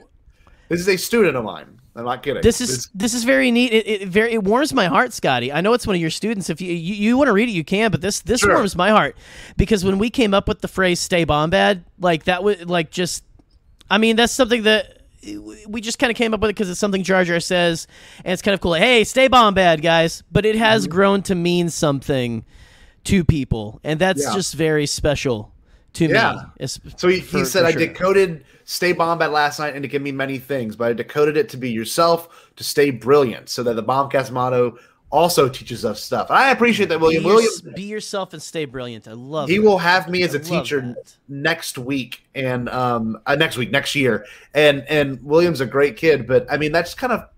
This is a student of mine. I'm not kidding. This is very neat. It warms my heart, Scotty. I know it's one of your students. If you want to read it, you can. But this warms my heart, because when we came up with the phrase "Stay Bombad," like that was like just. I mean, that's something that we just kind of came up with it because it's something Jar Jar says, and it's kind of cool. Like, hey, stay Bombad, guys. But it has grown to mean something to people, and that's just very special to me. So he said, I decoded Stay Bombad last night, and it can mean many things, but I decoded it to be yourself, to stay brilliant, so that the Bombcast motto also teaches us stuff. I appreciate that, William. Be yourself and stay brilliant. I love He that. will have me as a love teacher that. next week and next year. And William's a great kid, but I mean that's kind of,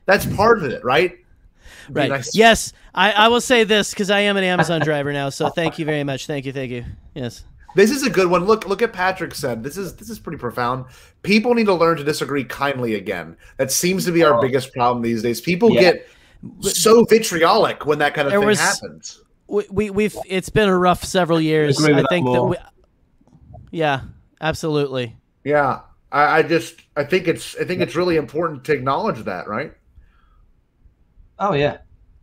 that's part of it, right? Right. Nice. Yes, I will say this because I am an Amazon driver now. So thank you very much. Thank you. Yes. This is a good one. Look at Patrick said. This is pretty profound. People need to learn to disagree kindly again. That seems to be our biggest problem these days. People get so vitriolic when that kind of thing happens. It's been a rough several years. I think yeah, absolutely. Yeah. I think it's really important to acknowledge that, right? Oh yeah.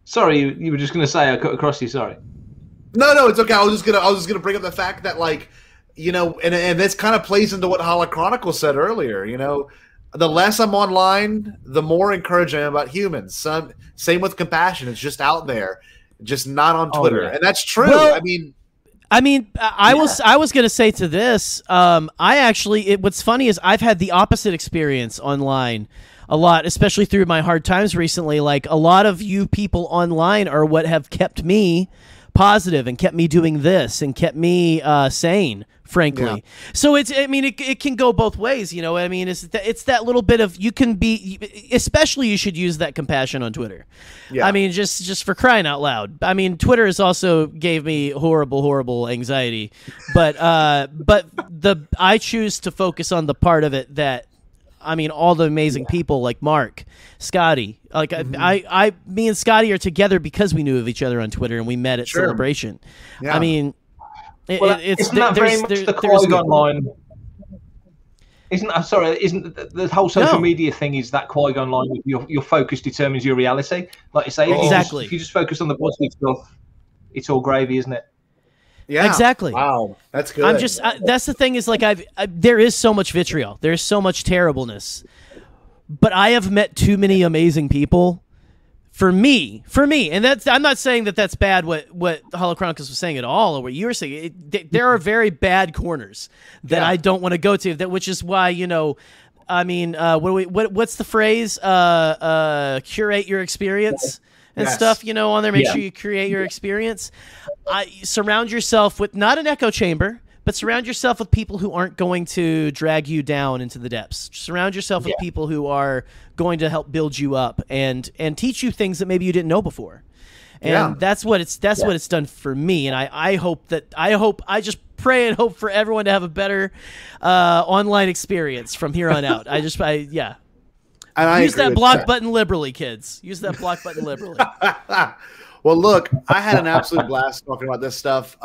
Sorry, you were just going to say I cut across you. Sorry. No, it's okay. I was just gonna bring up the fact that, like, and this kind of plays into what Hala Chronicles said earlier. The less I'm online, the more encouraged I am about humans. Same with compassion. It's just out there, just not on Twitter, and that's true. Well, I was going to say to this. What's funny is I've had the opposite experience online a lot, especially through my hard times recently. Like, a lot of you people online are what have kept me positive and kept me doing this and kept me sane, frankly. Yeah. So it can go both ways, it's that little bit of, you can be, especially you should use that compassion on Twitter. Yeah. Just for crying out loud. Twitter has also gave me horrible anxiety, but I choose to focus on the part of it that, all the amazing people like Mark, Scotty, like me and Scotty are together because we knew of each other on Twitter and we met at Celebration. Yeah. Isn't that very much the Qui-Gon line? Isn't the whole social media thing is that Qui-Gon line? Your focus determines your reality. Like you say, if you just focus on the positive stuff, it's all gravy, isn't it? Yeah, exactly. Wow, that's good. That's the thing is, like, there is so much vitriol, there's so much terribleness, but I have met too many amazing people. For me, and I'm not saying that that's bad. What Holochronicus was saying at all, or what you were saying. There are very bad corners that I don't want to go to. Which is why what's the phrase? Curate your experience. And stuff, on there. Make sure you create your experience. Surround yourself with not an echo chamber, but surround yourself with people who aren't going to drag you down into the depths. Surround yourself with people who are going to help build you up and teach you things that maybe you didn't know before. And that's what it's done for me. And I just pray and hope for everyone to have a better online experience from here on out. And use that block button liberally, kids. Use that block button liberally. Well, look, I had an absolute blast talking about this stuff.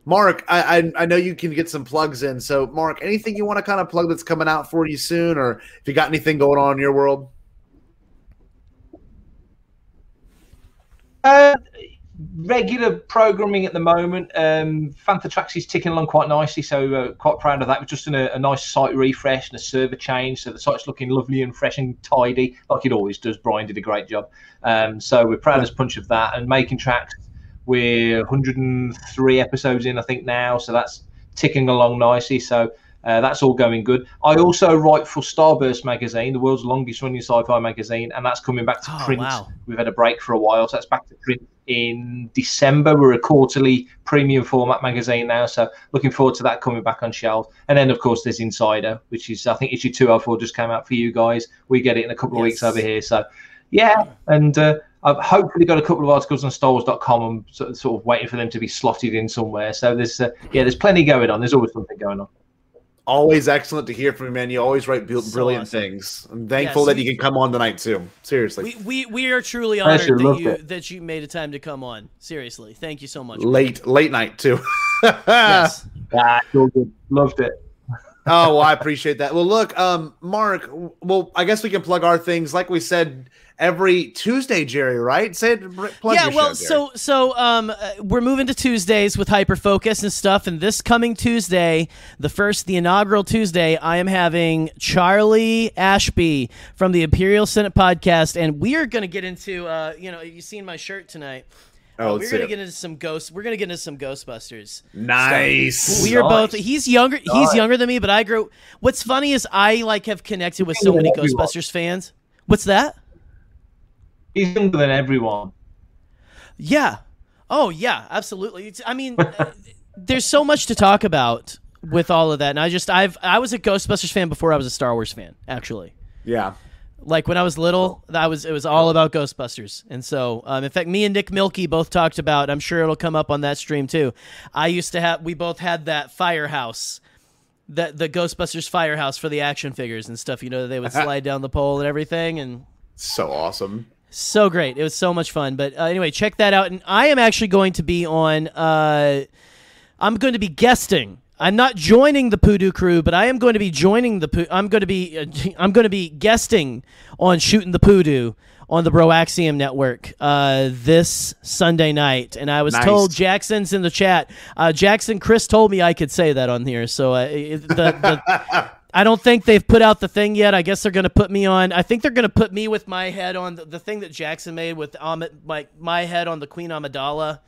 Mark, I know you can get some plugs in. So, Mark, anything you want to kind of plug that's coming out for you soon, or if you got anything going on in your world? Regular programming at the moment. Fantha Tracks is ticking along quite nicely, so quite proud of that. We've just done a nice site refresh and a server change, so the site's looking lovely and fresh and tidy, like it always does. Brian did a great job. So we're proud as punch of that. And Making Tracks, we're 103 episodes in, I think, now, so that's ticking along nicely. So that's all going good. I also write for Starburst magazine, the world's longest running sci-fi magazine, and that's coming back to print. Wow. We've had a break for a while, so that's back to print in December. We're a quarterly premium format magazine now, so looking forward to that coming back on shelves. And then, of course, there's Insider, which is, I think, issue 204 just came out for you guys. We get it in a couple of weeks over here. So, and I've hopefully got a couple of articles on StarWars.com. I'm sort of waiting for them to be slotted in somewhere. So there's plenty going on. There's always something going on. Always excellent to hear from you, man. You always write brilliant things. I'm thankful that you can come on tonight too. Seriously, we are truly honored that you made a time to come on. Seriously, thank you so much. Late night too. Yes, all good. Loved it. Oh, well, I appreciate that. Well, look, Mark. Well, I guess we can plug our things, like we said, every Tuesday, Jerry. Right? Say it. Plug your well, show, so we're moving to Tuesdays with Hyperfocus and stuff. And this coming Tuesday, the inaugural Tuesday, I am having Charlie Ashby from the Imperial Senate podcast, and we are going to get into. You've seen my shirt tonight. Oh, we're gonna get into some We're gonna get into some Ghostbusters. Nice. Stuff. We are both. He's younger. He's younger than me, but I grew. What's funny is I have connected with so many Ghostbusters fans. What's that? He's younger than everyone. Yeah. Oh yeah, absolutely. I mean, there's so much to talk about with all of that, and I was a Ghostbusters fan before I was a Star Wars fan, actually. Yeah. Like when I was little, it was all about Ghostbusters, and so in fact, me and Nick Milky both talked about. I'm sure it'll come up on that stream too. We both had that firehouse, the Ghostbusters firehouse for the action figures and stuff. You know, they would slide down the pole and everything, and so awesome, so great. It was so much fun. But anyway, check that out. And I am actually going to be on. I'm going to be guesting. I'm not joining the Poodoo crew, but I am going to be joining the. I'm going to be guesting on Shooting the Poodoo on the Broaxium Network this Sunday night, and I was told Jackson's in the chat. Chris told me I could say that on here, so I don't think they've put out the thing yet. I guess they're going to put me on. I think they're going to put me with my head on the thing that Jackson made with my head on the Queen Amidala.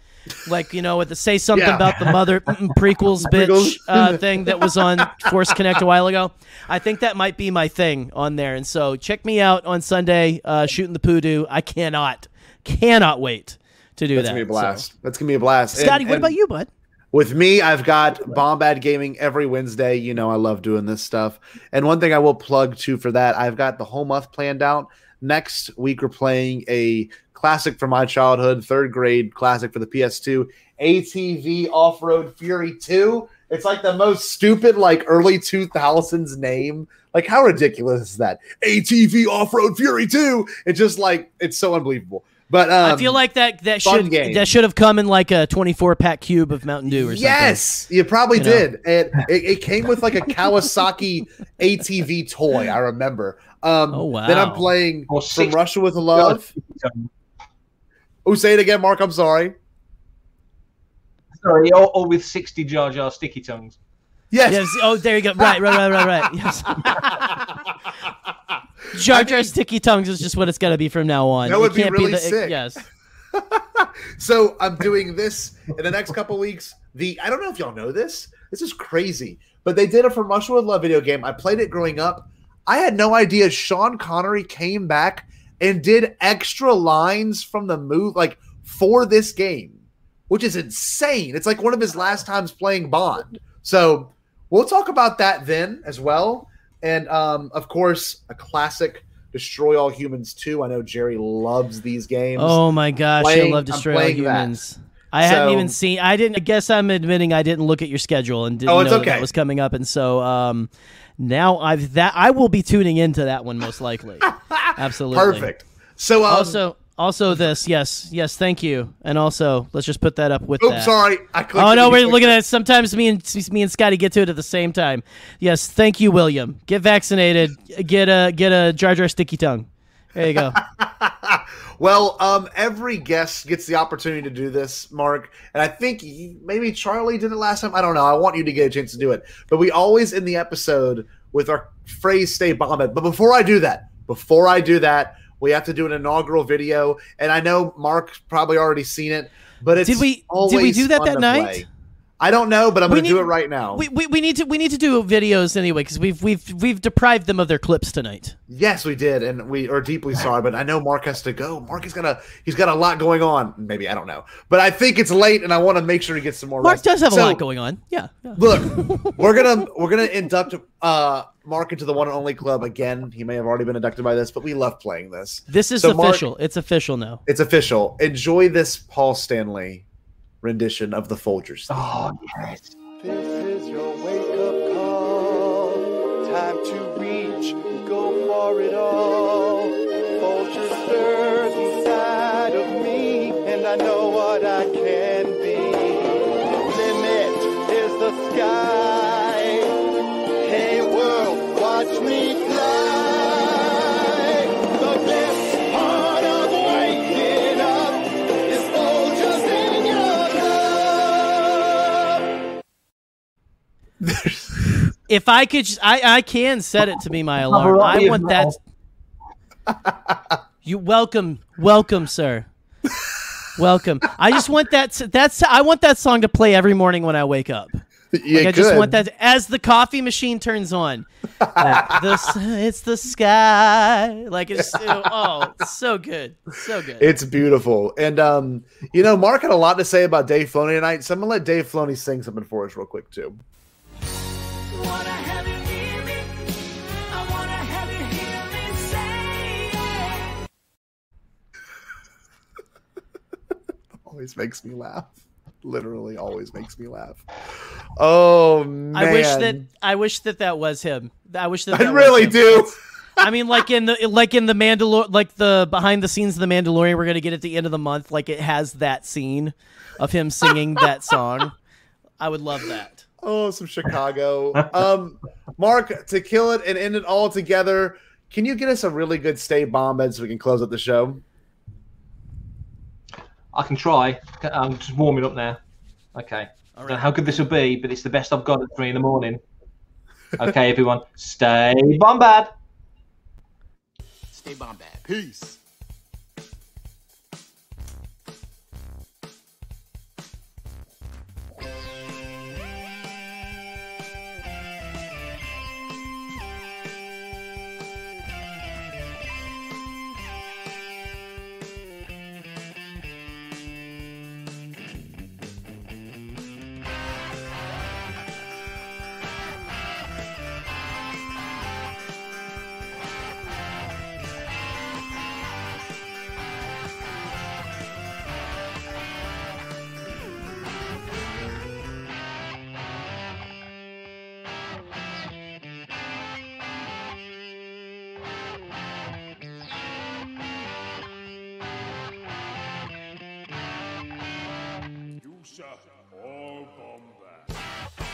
Like, you know, with the say something about the mother prequels bitch thing that was on Force Connect a while ago. I think that might be my thing on there. And so check me out on Sunday, Shooting the Poodoo. I cannot wait to do that. That's going to be a blast. So. That's going to be a blast. Scotty, what about you, bud? With me, I've got Bombad Gaming every Wednesday. You know, I love doing this stuff. And one thing I will plug, too, for that, I've got the whole month planned out. Next week, we're playing a classic from my childhood, third grade classic for the PS2, ATV Off-Road Fury 2. It's like the most stupid, like, early 2000s name. Like, how ridiculous is that? ATV Off-Road Fury 2. It's just like, it's so unbelievable. But I feel like that should have come in like a 24-pack cube of Mountain Dew or something. Yes, you probably did. It came with like a Kawasaki ATV toy, I remember. Oh, wow. Then I'm playing From Russia with Love. Oh, say it again, Mark. I'm sorry. Sorry, or with 60 Jar Jar sticky tongues. Yes. Oh, there you go. Right. Yes. Jar Jar sticky tongues is just what it's got to be from now on. That would be really sick. Yes. So I'm doing this in the next couple weeks. I don't know if y'all know this. This is crazy. But they did a From Russia with Love video game. I played it growing up. I had no idea Sean Connery came back and did extra lines from the movie, like, for this game, which is insane. It's like one of his last times playing Bond. So we'll talk about that then as well. And, of course, a classic, Destroy All Humans 2. I know Jerry loves these games. Oh, my gosh. I love Destroy All Humans. I hadn't even seen. I guess I'm admitting I didn't look at your schedule and didn't know that was coming up. And so now I will be tuning into that one most likely. Absolutely. Perfect. So also this, yes, thank you. And also, let's just put that up with that. Sorry. Oh, no, we're looking at it. Sometimes me and Scotty get to it at the same time. Yes, thank you, William. Get vaccinated. Get a Jar Jar sticky tongue. There you go. Well, every guest gets the opportunity to do this, Mark. And I think maybe Charlie did it last time. I don't know. I want you to get a chance to do it. But we always end the episode with our phrase, stay bombed. But before I do that, we have to do an inaugural video. And I know Mark's probably already seen it. But it's did we do that night? Play. I don't know, but I'm going to do it right now. We need to do videos anyway because we've deprived them of their clips tonight. Yes, we did, and we are deeply sorry. But I know Mark has to go. Mark he's got a lot going on. Maybe I don't know, but I think it's late, and I want to make sure he gets some more. Mark rest. does have a lot going on. Yeah. Look, we're gonna induct Mark into the one and only club again. He may have already been inducted by this, but we love playing this. This is official. Mark, it's official now. It's official. Enjoy this Paul Stanley rendition of the Folgers. Oh, yes. This is your wake-up call. Time to reach, go for it all. Folgers stirs inside of me, and I know what I can be. Limit is the sky. Hey world, watch me fly. The best part of waking up is Folgers in your cup. If I could, I can set it to be my alarm. I want that. You welcome, sir. Welcome. I just want I want that song to play every morning when I wake up. Yeah, I just want that as the coffee machine turns on. It's the sky. Like it's so good, so good. It's beautiful. And Mark had a lot to say about Dave Filoni tonight, so I'm gonna let Dave Filoni sing something for us real quick too. Always makes me laugh. Literally always makes me laugh. Oh man. I wish that was him. I wish that I really do. I mean, like in the Mandalorian, like the behind the scenes of the Mandalorian, we're gonna get at the end of the month. Like it has that scene of him singing that song. I would love that. Oh, some Chicago. Mark, to kill it and end it all together, can you get us a really good Stay Bombad so we can close up the show? I can try. I'm just warming up now. Okay. I don't know how good this will be, but it's the best I've got at 3 a.m. Okay, everyone. Stay Bombad. Stay Bombad. Peace. You shall all bomb back.